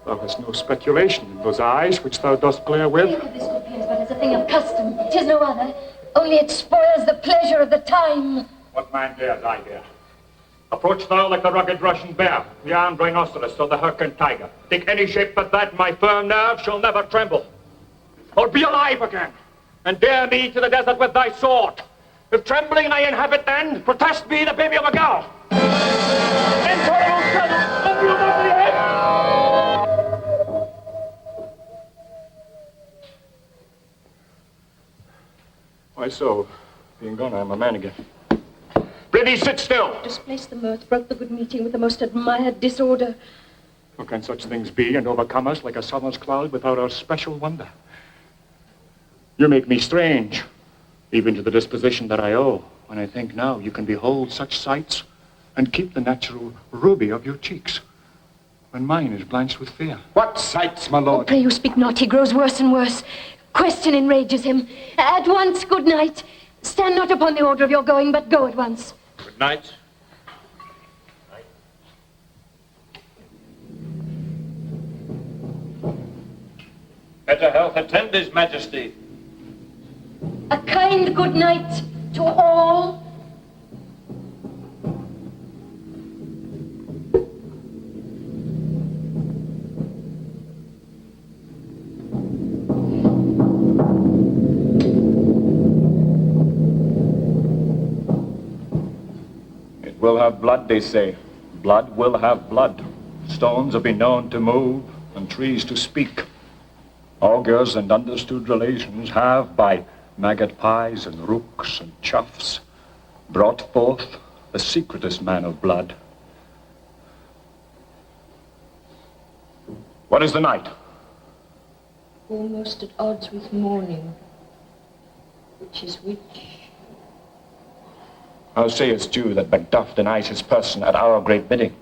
Thou hast no speculation in those eyes which thou dost glare with. Think of this, good peers, but as a thing of custom. 'Tis no other. Only it spoils the pleasure of the time. What man dares I dare? Approach thou like the rugged Russian bear, the armed rhinoceros, or the Hyrcan tiger. Take any shape but that, my firm nerve shall never tremble. Or be alive again, and dare me to the desert with thy sword. If trembling I inhabit then, protest me the baby of a girl. Intolerable shadow, open your lovely head! Why so? Being gone, I am a man again. Prithee, sit still! Displace the mirth, broke the good meeting with the most admired disorder. How can such things be and overcome us like a summer's cloud without our special wonder? You make me strange, even to the disposition that I owe, when I think now you can behold such sights and keep the natural ruby of your cheeks, when mine is blanched with fear. what sights, my Oh, lord? pray you speak not. He grows worse and worse. Question enrages him. At once, good night. Stand not upon the order of your going, but go at once. Knights. Better health attend his majesty. A kind good night to all. It will have blood, they say. Blood will have blood. Stones have been known to move, and trees to speak. Augurs and understood relations have, by maggot pies and rooks and chuffs, brought forth the secretest man of blood. What is the night? Almost at odds with morning. Which is which? How sayest you that Macduff denies his person at our great bidding?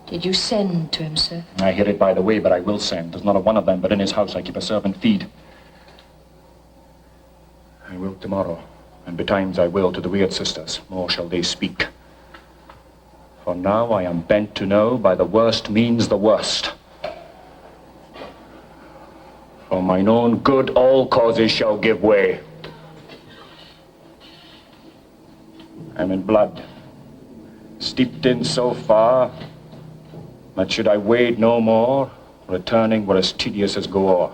Did you send to him, sir? I hear it by the way, but I will send. There's not a one of them, but in his house I keep a servant feed. I will tomorrow, and betimes I will to the weird sisters. More shall they speak. For now I am bent to know by the worst means the worst. For mine own good all causes shall give way. I'm in blood, steeped in so far, that should I wade no more, returning were as tedious as go o'er.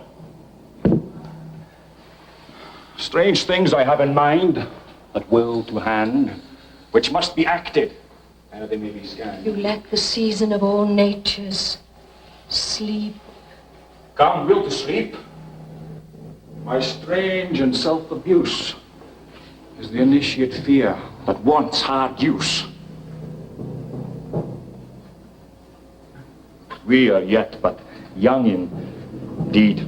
Strange things I have in mind, that will to hand, which must be acted, ere they may be scanned. You lack the season of all natures. Sleep. Come, will to sleep. My strange and self-abuse is the initiate fear that wants hard use. We are yet but young indeed.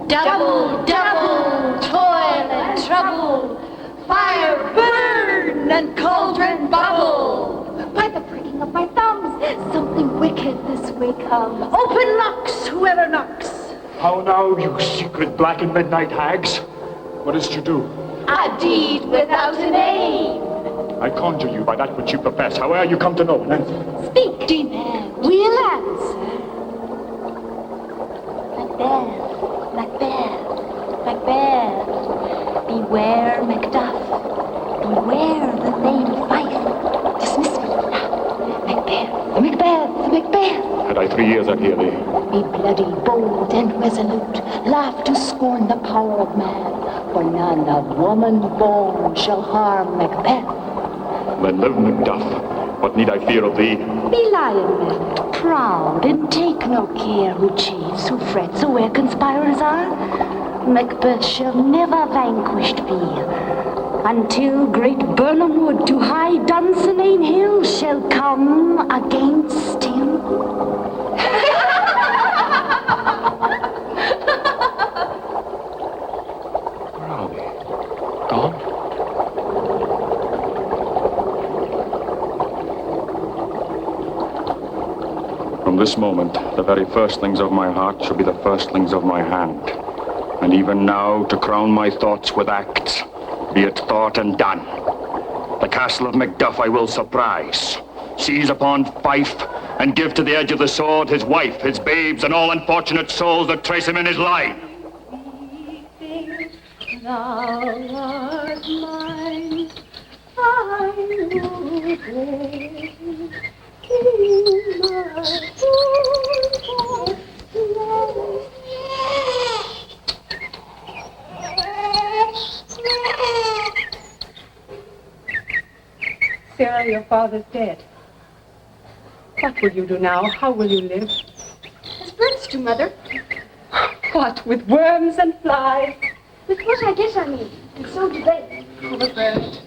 Double, double, toil and trouble, fire burn and cauldron bubble. By the pricking of my thumbs, something wicked this way comes. Open locks, whoever knocks. How now, you secret black and midnight hags? What is to do? A deed without a name. I conjure you by that which you profess, howe'er you come to know, and answer. Speak, demand. We'll answer. Macbeth, Macbeth, Macbeth. Beware Macduff. Beware the Lady Fife. Dismiss me now. Macbeth, Macbeth, Macbeth. Had I 3 years, I'd hear thee. Be bloody, bold, and resolute. Laugh to scorn the power of man. For none of woman born shall harm Macbeth. Then live, Macduff. What need I fear of thee? Be lion man, proud, and take no care who chieves, who frets, or where conspirers are. Macbeth shall never vanquished be, until great Birnam Wood to high Dunsinane Hill shall come against him. Where are they? Gone? From this moment, the very firstlings of my heart shall be the firstlings of my hand. And even now, to crown my thoughts with acts, be it thought and done. The castle of Macduff I will surprise, seize upon Fife, and give to the edge of the sword his wife, his babes, and all unfortunate souls that trace him in his line. Thou art mine, I will pray. Sarah, your father's dead. What will you do now? How will you live? As birds do, Mother. What, with worms and flies? With what I get, I mean. And so do they. Poor bird.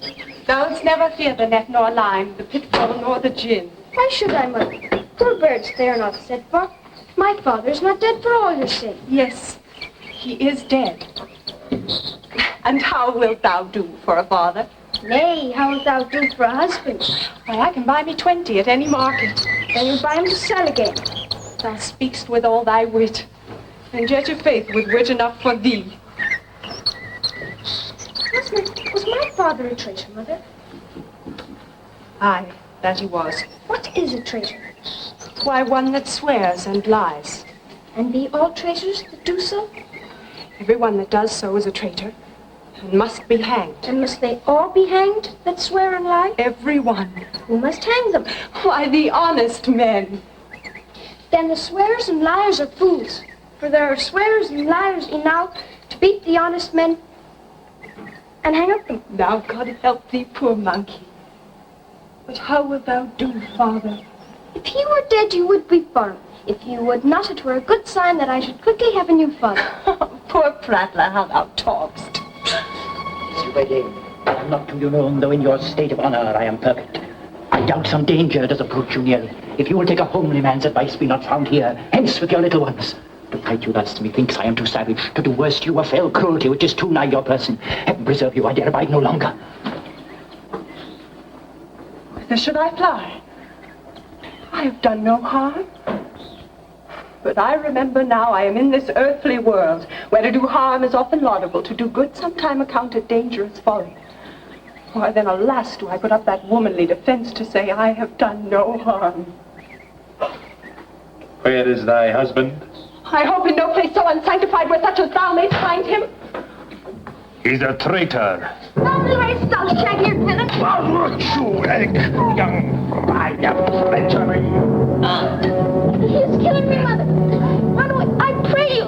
Thou'dst never fear the net nor line, the pitfall nor the gin. Why should I, Mother? Poor birds, they are not set for. My father's not dead for all your sake. Yes, he is dead. And how wilt thou do for a father? Nay, how wilt thou do for a husband? Why, I can buy me 20 at any market. Then you'll buy him to sell again. Thou speakst with all thy wit, and yet your faith with wit enough for thee. Was my father a traitor, Mother? Aye, that he was. What is a traitor? Why, one that swears and lies. And be all traitors that do so? Everyone that does so is a traitor, and must be hanged. And must they all be hanged that swear and lie? Everyone. Who must hang them? Why, the honest men. Then the swearers and liars are fools, for there are swearers and liars enow to beat the honest men and hang up them. Now God help thee, poor monkey. But how wilt thou do, father? If he were dead, you would weep for him. If you would not, it were a good sign that I should quickly have a new father. Poor prattler, how thou talkst. I am not to you known, though in your state of honor I am perfect. I doubt some danger does approach you near. If you will take a homely man's advice, be not found here. Hence with your little ones. To fight you thus, methinks I am too savage. To do worse to you a fell cruelty which is too nigh your person. Heaven preserve you, I dare abide no longer. Whither should I fly? I have done no harm. But I remember now I am in this earthly world, where to do harm is often laudable, to do good sometime accounted dangerous folly. Why then, alas, do I put up that womanly defense to say I have done no harm. Where is thy husband? I hope in no place so unsanctified where such as thou mayst find him. He's a traitor. Only race, thou shag-eared villain! You egg, young bride of treachery. He is killing me, Mother. Run away, I pray you.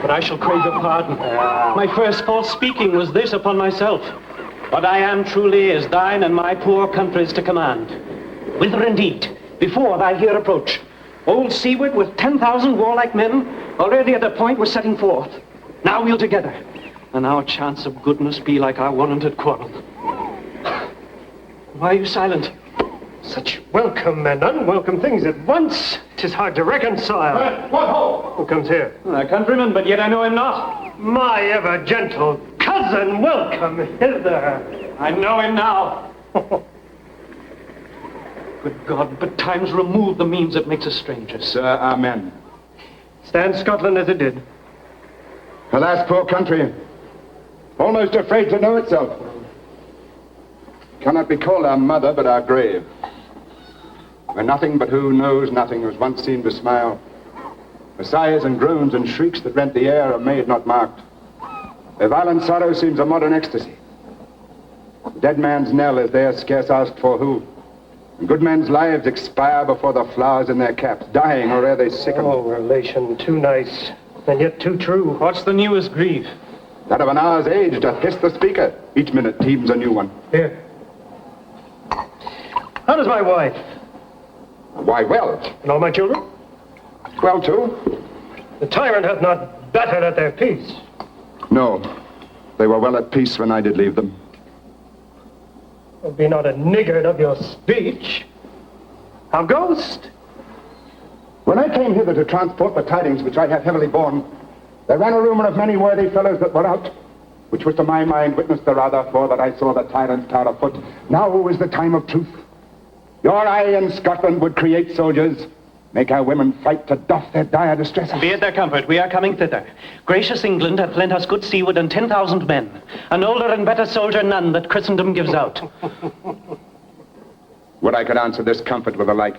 I shall crave your pardon. My first false speaking was this upon myself. What I am truly is thine and my poor country's to command. Whither indeed, before thy here approach, old Seaward with 10,000 warlike men, already at the point was setting forth. Now we'll together, and our chance of goodness be like our warranted quarrel. Why are you silent? Such welcome and unwelcome things at once. 'Tis hard to reconcile. What ho! Who comes here? A countryman, but yet I know him not. My ever gentle cousin, welcome hither. I know him now. Good God, but time's removed the means that makes us strangers. Sir, amen. Stand Scotland as it did. Alas, poor country, almost afraid to know itself. Cannot be called our mother, but our grave. Where nothing but who knows nothing was once seen to smile. Where sighs and groans and shrieks that rent the air are made not marked. Where violent sorrow seems a modern ecstasy. The dead man's knell is there scarce asked for who. And good men's lives expire before the flowers in their caps, dying or ere they sicken. Oh, relation, too nice, and yet too true. What's the newest grief? That of an hour's age doth hiss the speaker. Each minute teems a new one. Here. How does my wife? Why, well. And all my children? Well, too. The tyrant hath not battered at their peace. No. They were well at peace when I did leave them. Well, be not a niggard of your speech. How goest? When I came hither to transport the tidings which I have heavily borne, there ran a rumor of many worthy fellows that were out, which was to my mind witness the rather for that I saw the tyrant's tower afoot. Now is the time of truth. Your eye in Scotland would create soldiers, Make our women fight to doff their dire distresses. Be it their comfort, we are coming thither. Gracious England hath lent us good seawood and 10,000 men. An older and better soldier none that Christendom gives out. Would I could answer this comfort with the like.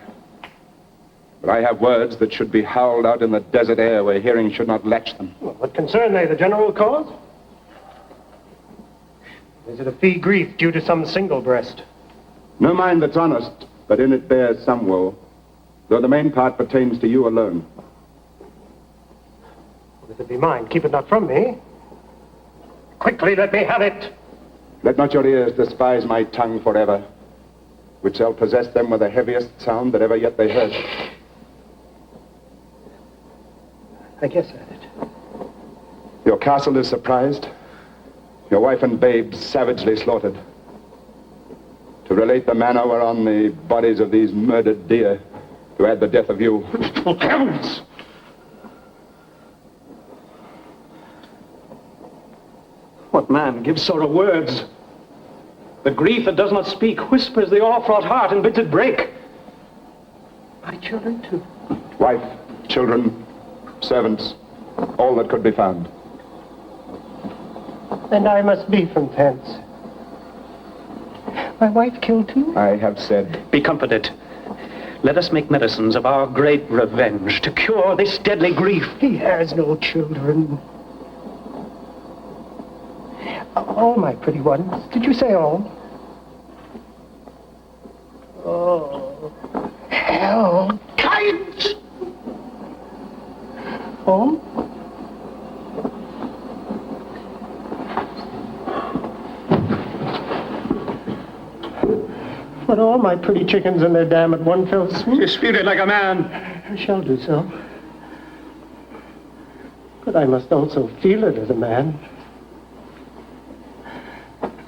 But I have words that should be howled out in the desert air where hearing should not latch them. Well, what concern they? The general cause? Is it a fee grief due to some single breast? No mind that's honest, but in it bears some woe, though the main part pertains to you alone. Well, if it be mine, keep it not from me. Quickly, let me have it. Let not your ears despise my tongue forever, which shall possess them with the heaviest sound that ever yet they heard. I guess at it. Your castle is surprised, your wife and babes savagely slaughtered. To relate the manner whereon the bodies of these murdered deer, to add the death of you. Heavens! What man gives sorrow words? The grief that does not speak whispers the o'erfraught heart and bids it break. My children, too. Wife, children, servants, all that could be found. And I must be from thence. My wife killed too? I have said. Be comforted. Let us make medicines of our great revenge to cure this deadly grief. He has no children. All, my pretty ones. Did you say all? Oh, hell, kite! Home? Put all my pretty chickens in their dam at one fell swoop. You speak it like a man. I shall do so. But I must also feel it as a man.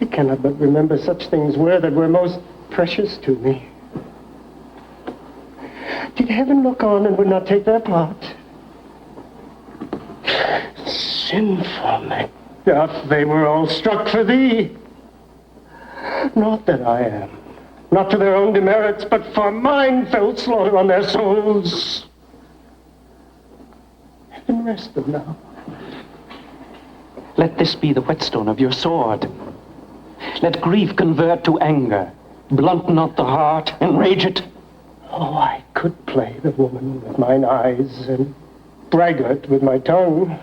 I cannot but remember such things that were most precious to me. Did heaven look on and would not take their part? Sinful Macbeth, they were all struck for thee. Not that I am. Not to their own demerits, but for mine fell slaughter on their souls. Heaven rest them now. Let this be the whetstone of your sword. Let grief convert to anger. Blunt not the heart, enrage it. Oh, I could play the woman with mine eyes and braggart with my tongue.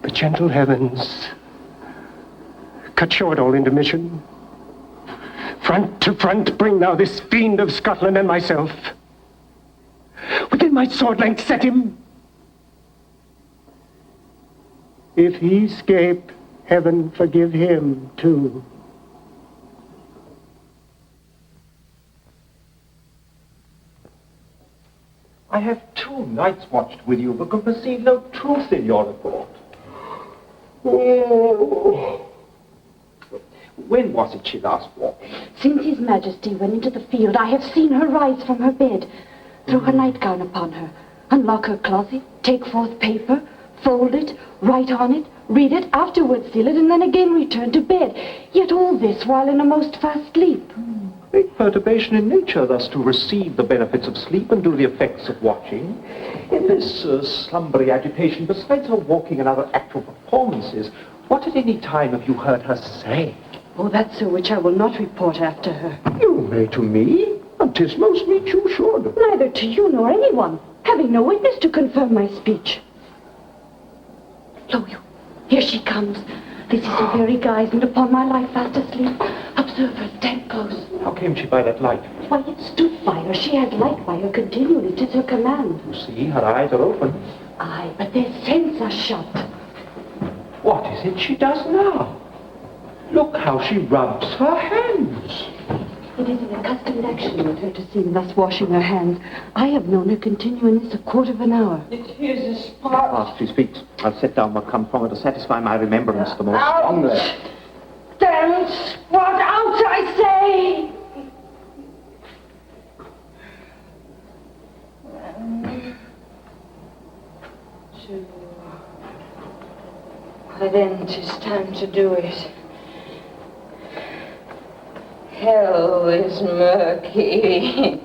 But gentle heavens, cut short all intermission. Front to front bring thou this fiend of Scotland and myself. Within my sword length set him. If he scape, heaven forgive him too. I have 2 nights watched with you, but could perceive no truth in your report. Oh. When was it she last walked? Since His Majesty went into the field, I have seen her rise from her bed, throw her nightgown upon her, unlock her closet, take forth paper, fold it, write on it, read it, afterwards seal it, and then again return to bed. Yet all this while in a most fast sleep. Great perturbation in nature, thus to receive the benefits of sleep and do the effects of watching. In this slumbery agitation, besides her walking and other actual performances, what at any time have you heard her say? Oh, that's so which I will not report after her. You may to me, and 'tis most meet you should. Neither to you nor anyone, having no witness to confirm my speech. Lo, you, here she comes. This is her very guise, and upon my life fast asleep. Observe her, stand close. How came she by that light? Why, it stood by her. She has light by her continually. 'Tis her command. You see, her eyes are open. Aye, but their senses are shut. What is it she does now? Look how she rubs her hands. It is an accustomed action with her to seem thus washing her hands. I have known her continue in this a quarter of an hour. It is a spot. Fast she speaks. I'll set down what comes from her to satisfy my remembrance the most Out! strongly. Damn spot out, I say! Why then, 'tis time to do it. hell is murky.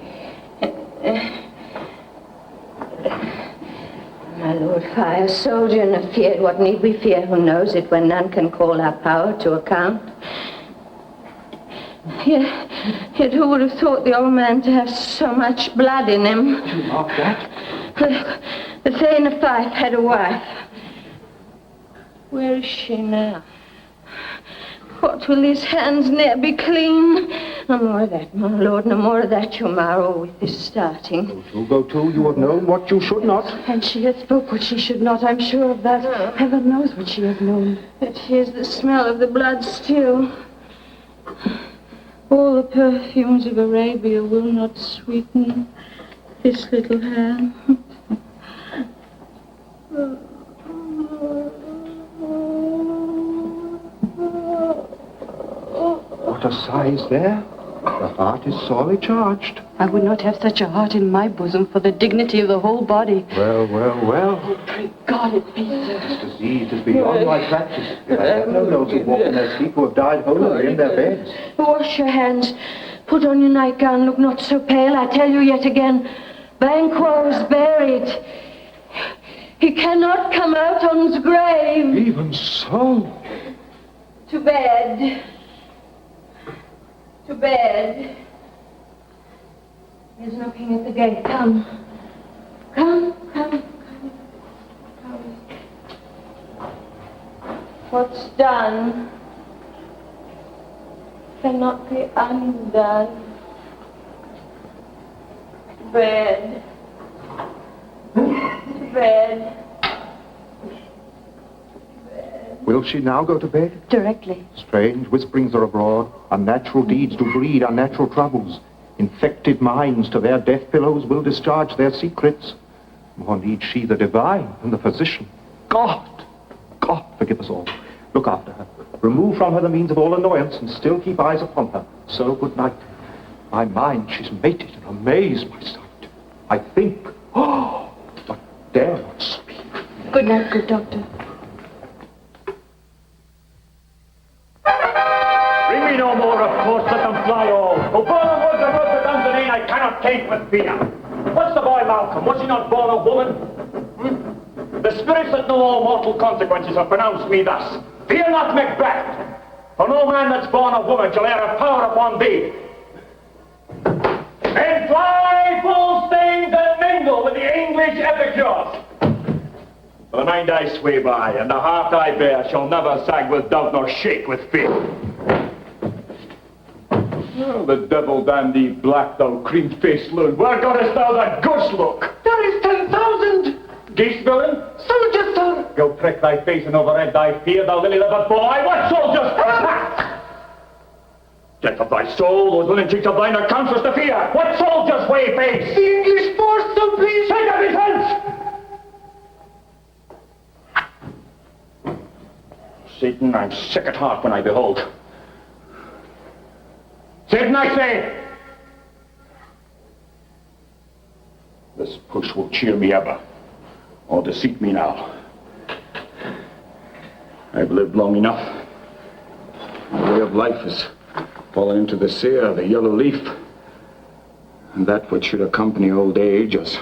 My lord, fire soldier and afeard, what need we fear? Who knows it when none can call our power to account? Yet who would have thought the old man to have so much blood in him? You mark that? The Thane of Fife had a wife. Where is she now? What will his hands ne'er be clean? No more of that, my lord, no more of that, your marrow with this starting. Go to, you have known what you should not. And she hath spoke what she should not, I'm sure of that. Heaven knows what she hath known. But here's the smell of the blood still. All the perfumes of Arabia will not sweeten this little hand. What a size there. The heart is sorely charged. I would not have such a heart in my bosom for the dignity of the whole body. Well. Oh, pray God it be so. This disease is beyond my practice. I have no those who walk in their sleep who have died holily in their beds. Wash your hands. Put on your nightgown. Look not so pale. I tell you yet again. Banquo's buried. He cannot come out on his grave. Even so. To bed. To bed. There's knocking at the gate. Come. Come. What's done cannot be undone. To bed. To bed. Will she now go to bed? Directly. Strange whisperings are abroad. Unnatural deeds do breed unnatural troubles. Infected minds to their death pillows will discharge their secrets. More needs she the divine than the physician. God forgive us all. Look after her. Remove from her the means of all annoyance and still keep eyes upon her. So good night. My mind, she's mated and amazed by sight. I think, but dare not speak. Good night, good doctor. Bring me no more, of course, let them fly all. Oh, born of woods and woods of Dunedin, I cannot take with fear. What's the boy Malcolm? Was he not born of woman? The spirits that know all mortal consequences have pronounced me thus. Fear not, Macbeth, for no man that's born of woman shall e'er have power upon thee. Men fly, false things, and mingle with the English epicures. For the mind I sway by, and the heart I bear, shall never sag with doubt nor shake with fear. Oh, the devil damn thee, black, thou cream-faced loon. Where gottest thou that ghost look? There is 10,000. Geese villain? Soldiers, sir. Go prick thy face and overhead thy fear, thou lily-livered boy. What soldiers? Death of thy soul, those linen cheeks of thine are counsellors to fear. What soldiers, way face? The English force, so please. Take up his hands! Satan, I'm sick at heart when I behold. Satan, I say! This push will cheer me ever, or deceit me now. I've lived long enough. The way of life has fallen into the sere, the yellow leaf. And that which should accompany old age as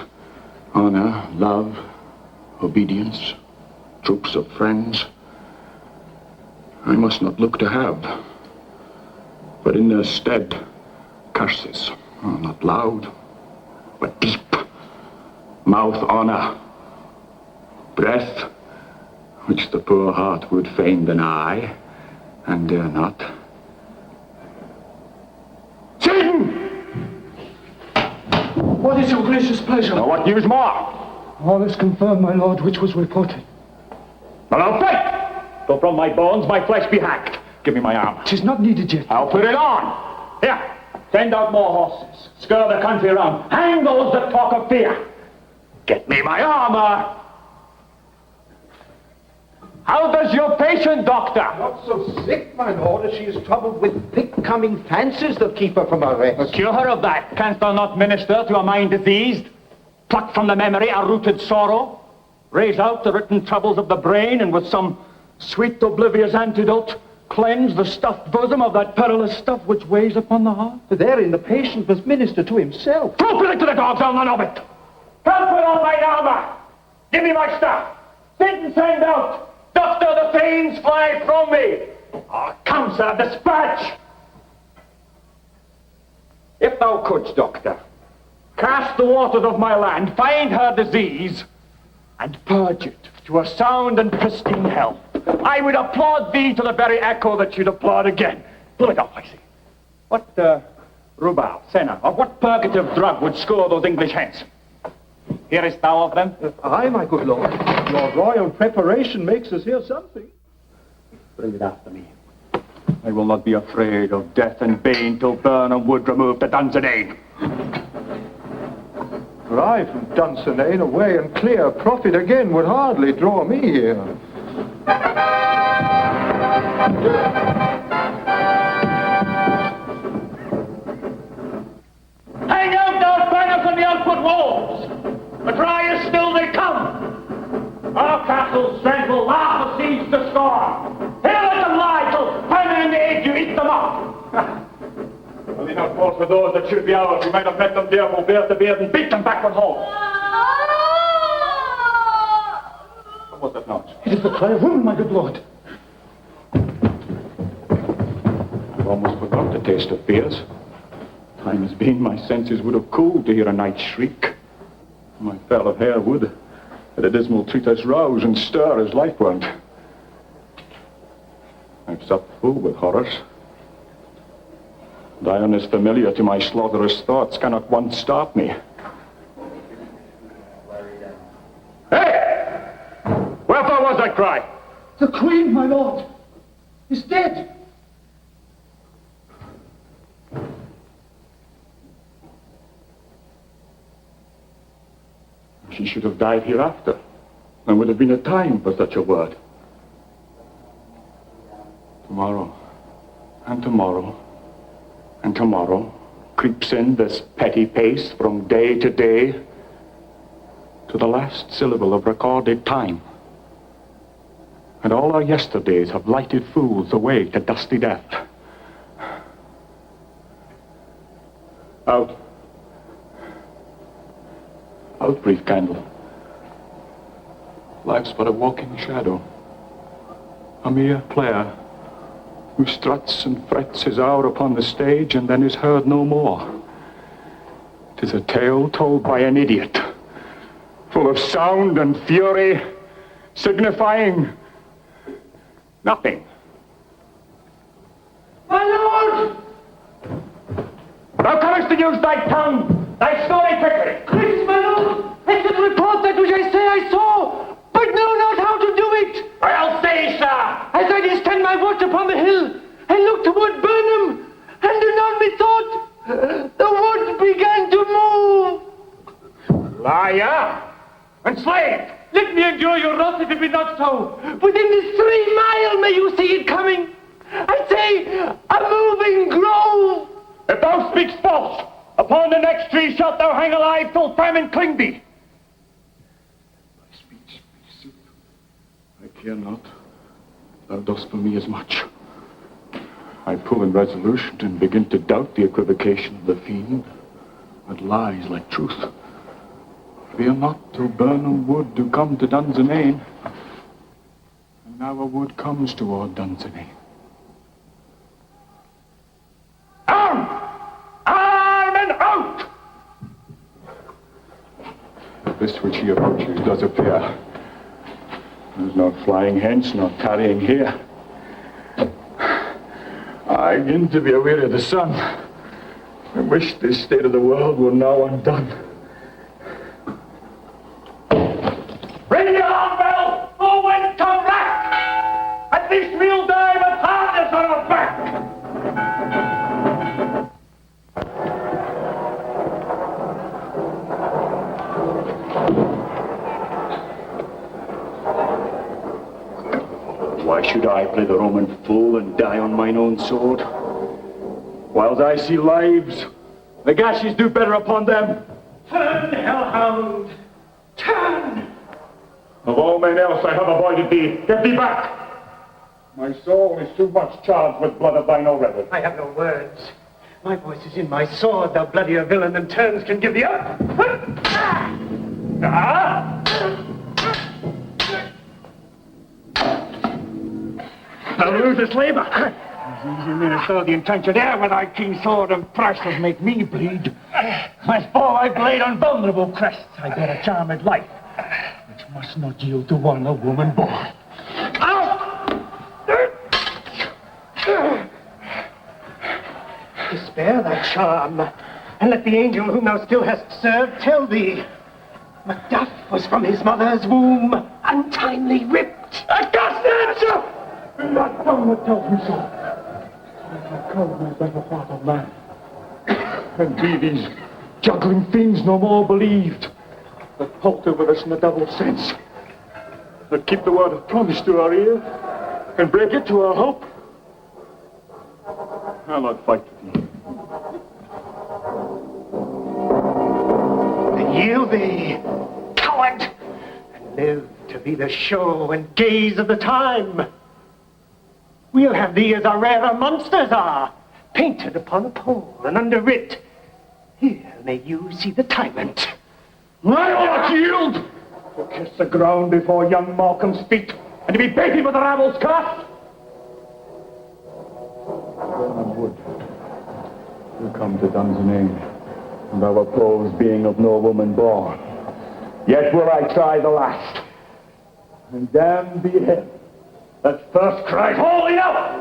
honor, love, obedience, troops of friends, I must not look to have, but in their stead, curses, not loud, but deep, mouth honor, breath, which the poor heart would fain deny, and dare not. Satan! What is your gracious pleasure? Now, what news more? All is confirmed, my lord, which was reported. Well, I'll fight! Though from my bones my flesh be hacked. Give me my armor. 'Tis not needed yet. I'll put it on. Here, send out more horses. Stir the country round. Hang those that talk of fear. Get me my armor. How does your patient, doctor? Not so sick, my lord, as she is troubled with thick-coming fancies that keep her from her rest. Cure her of that. Canst thou not minister to a mind diseased? Pluck from the memory a rooted sorrow? Raise out the written troubles of the brain, and with some sweet oblivious antidote, Cleanse the stuffed bosom of that perilous stuff which weighs upon the heart? Therein the patient must minister to himself. Throw it to the dogs, I'll none of it. Come put on mine armor. Give me my staff. Sit and send out. Doctor, the fiends fly from me. Oh, come, sir, dispatch. If thou couldst, Doctor, cast the waters of my land, find her disease, and purge it to a sound and pristine health, I would applaud thee to the very echo that you'd applaud again. Blow it off, I say. What, rhubarb, senna, or what purgative drug would score those English hens? Hearest thou of them? Aye, my good lord. Your royal preparation makes us hear something. Bring it after me. I will not be afraid of death and bane till Burnham would remove the Dunsinane. Drive from Dunsinane away and clear profit again would hardly draw me here. Hang out those banners on the outward walls. The cry is still they come. Our castle's strength will laugh the siege to scorn. Here let them lie till famine and age you eat them up. Were they not fought for those that should be ours, we might have met them there from beard to beard and beat them backward home. What was that noise? It is the cry of women, my good lord. I've almost forgot the taste of fears. Time has been, my senses would have cooled to hear a night's shriek. My fell of hair would, at a dismal treatise, rouse and stir as life won't. I've supped full with horrors. Dion is familiar to my slaughterous thoughts, cannot once stop me. Hey! Wherefore was that cry? The queen, my lord, is dead. She should have died hereafter. There would have been a time for such a word. Tomorrow, and tomorrow, and tomorrow creeps in this petty pace from day to day to the last syllable of recorded time. And all our yesterdays have lighted fools away to dusty death. Out. Out, brief candle. Life's but a walking shadow, a mere player who struts and frets his hour upon the stage and then is heard no more. 'Tis a tale told by an idiot, full of sound and fury, signifying nothing. My lord! Thou comest to use thy tongue, thy story quickly. Please, my lord, I can report that which I say I saw, but know not how to do it. I'll say, sir. As I did stand my watch upon the hill, I looked toward Burnham, and anon methought the wood began to move. Liar! And slave! Let me endure your wrath if it be not so. Within this 3 mile may you see it coming. I say, a moving grove. If thou speakst false, upon the next tree shalt thou hang alive till famine cling thee. My speech speaks sooth. I care not. Thou dost for me as much. I pull in resolution and begin to doubt the equivocation of the fiend, but lies like truth. Fear not till Burnham wood do come to Dunsinane. And now a wood comes toward Dunsinane. Arm! Arm and out! This which he approaches does appear. There's no flying hence, nor tarrying here. I begin to be weary of the sun. I wish this state of the world were now undone. Ring the alarm bell! Oh, when come back! At least we'll die with hardness on our back! Why should I play the Roman fool and die on mine own sword? Whiles I see lives, the gashes do better upon them. Turn, hellhound! Turn! Of all men else I have avoided thee. Get thee back! My soul is too much charged with blood of thine already. I have no words. My voice is in my sword, thou bloodier villain than terms can give thee up. Thou losest labour. Easy minister, the intention there with thy keen sword and thrusters make me bleed. I fall thy blade on vulnerable crests. I bear a charmed life, which must not yield to one a woman born. Spare thy charm, and let the angel whom thou still hast served tell thee. Macduff was from his mother's womb untimely ripped. Augustus! That tongue that tells me so. I call my better part of man. And be these juggling fiends no more believed, that palter with us in the double sense, that keep the word of promise to our ear, and break it to our hope. I'll not fight with thee. Yield thee, coward, and live to be the show and gaze of the time. We'll have thee as our rarer monsters are, painted upon a pole and underwrit. Here may you see the tyrant. I will not yield to kiss the ground before young Malcolm's feet, and to be baited with the rabble's curse. Burnham Wood, you come to Dunsinane, and thou oppose being of no woman born. Yet will I try the last, and damned be him that first cried, holy up!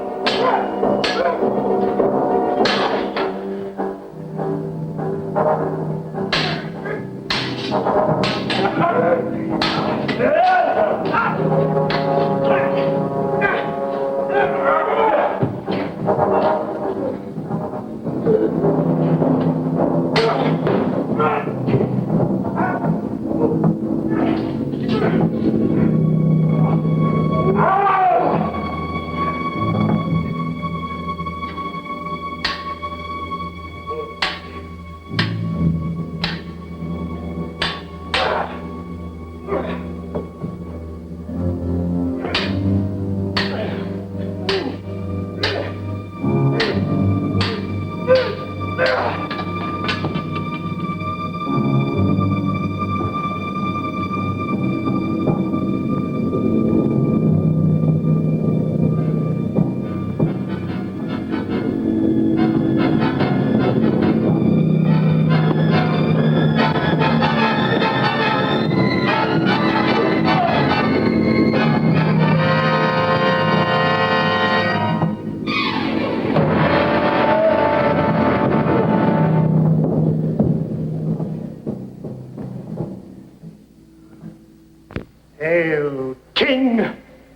Hail, King,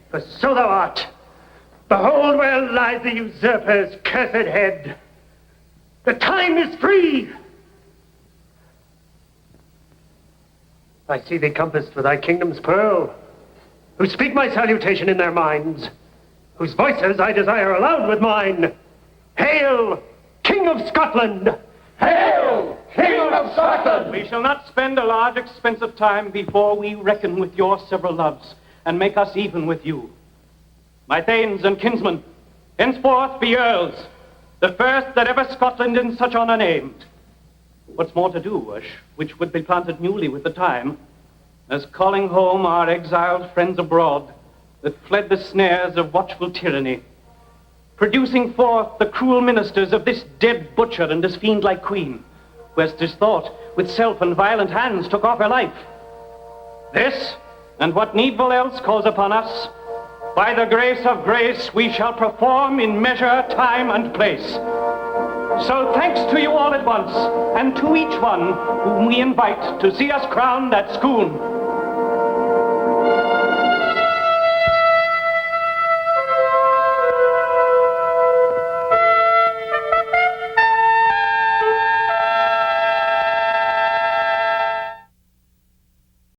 for so thou art. Behold where lies the usurper's cursed head. The time is free. I see thee compassed with thy kingdom's pearl, who speak my salutation in their minds, whose voices I desire aloud with mine. Hail, King of Scotland! Hail, King of Scotland! We shall not spend a large expense of time before we reckon with your several loves and make us even with you. My thanes and kinsmen, henceforth be earls, the first that ever Scotland in such honour named. What's more to do, which would be planted newly with the time, as calling home our exiled friends abroad that fled the snares of watchful tyranny, producing forth the cruel ministers of this dead butcher and this fiend-like queen, who as 'tis thought, with self and violent hands took off her life. This, and what needful else calls upon us, by the grace of grace we shall perform in measure, time, and place. So thanks to you all at once, and to each one whom we invite to see us crowned at Scone.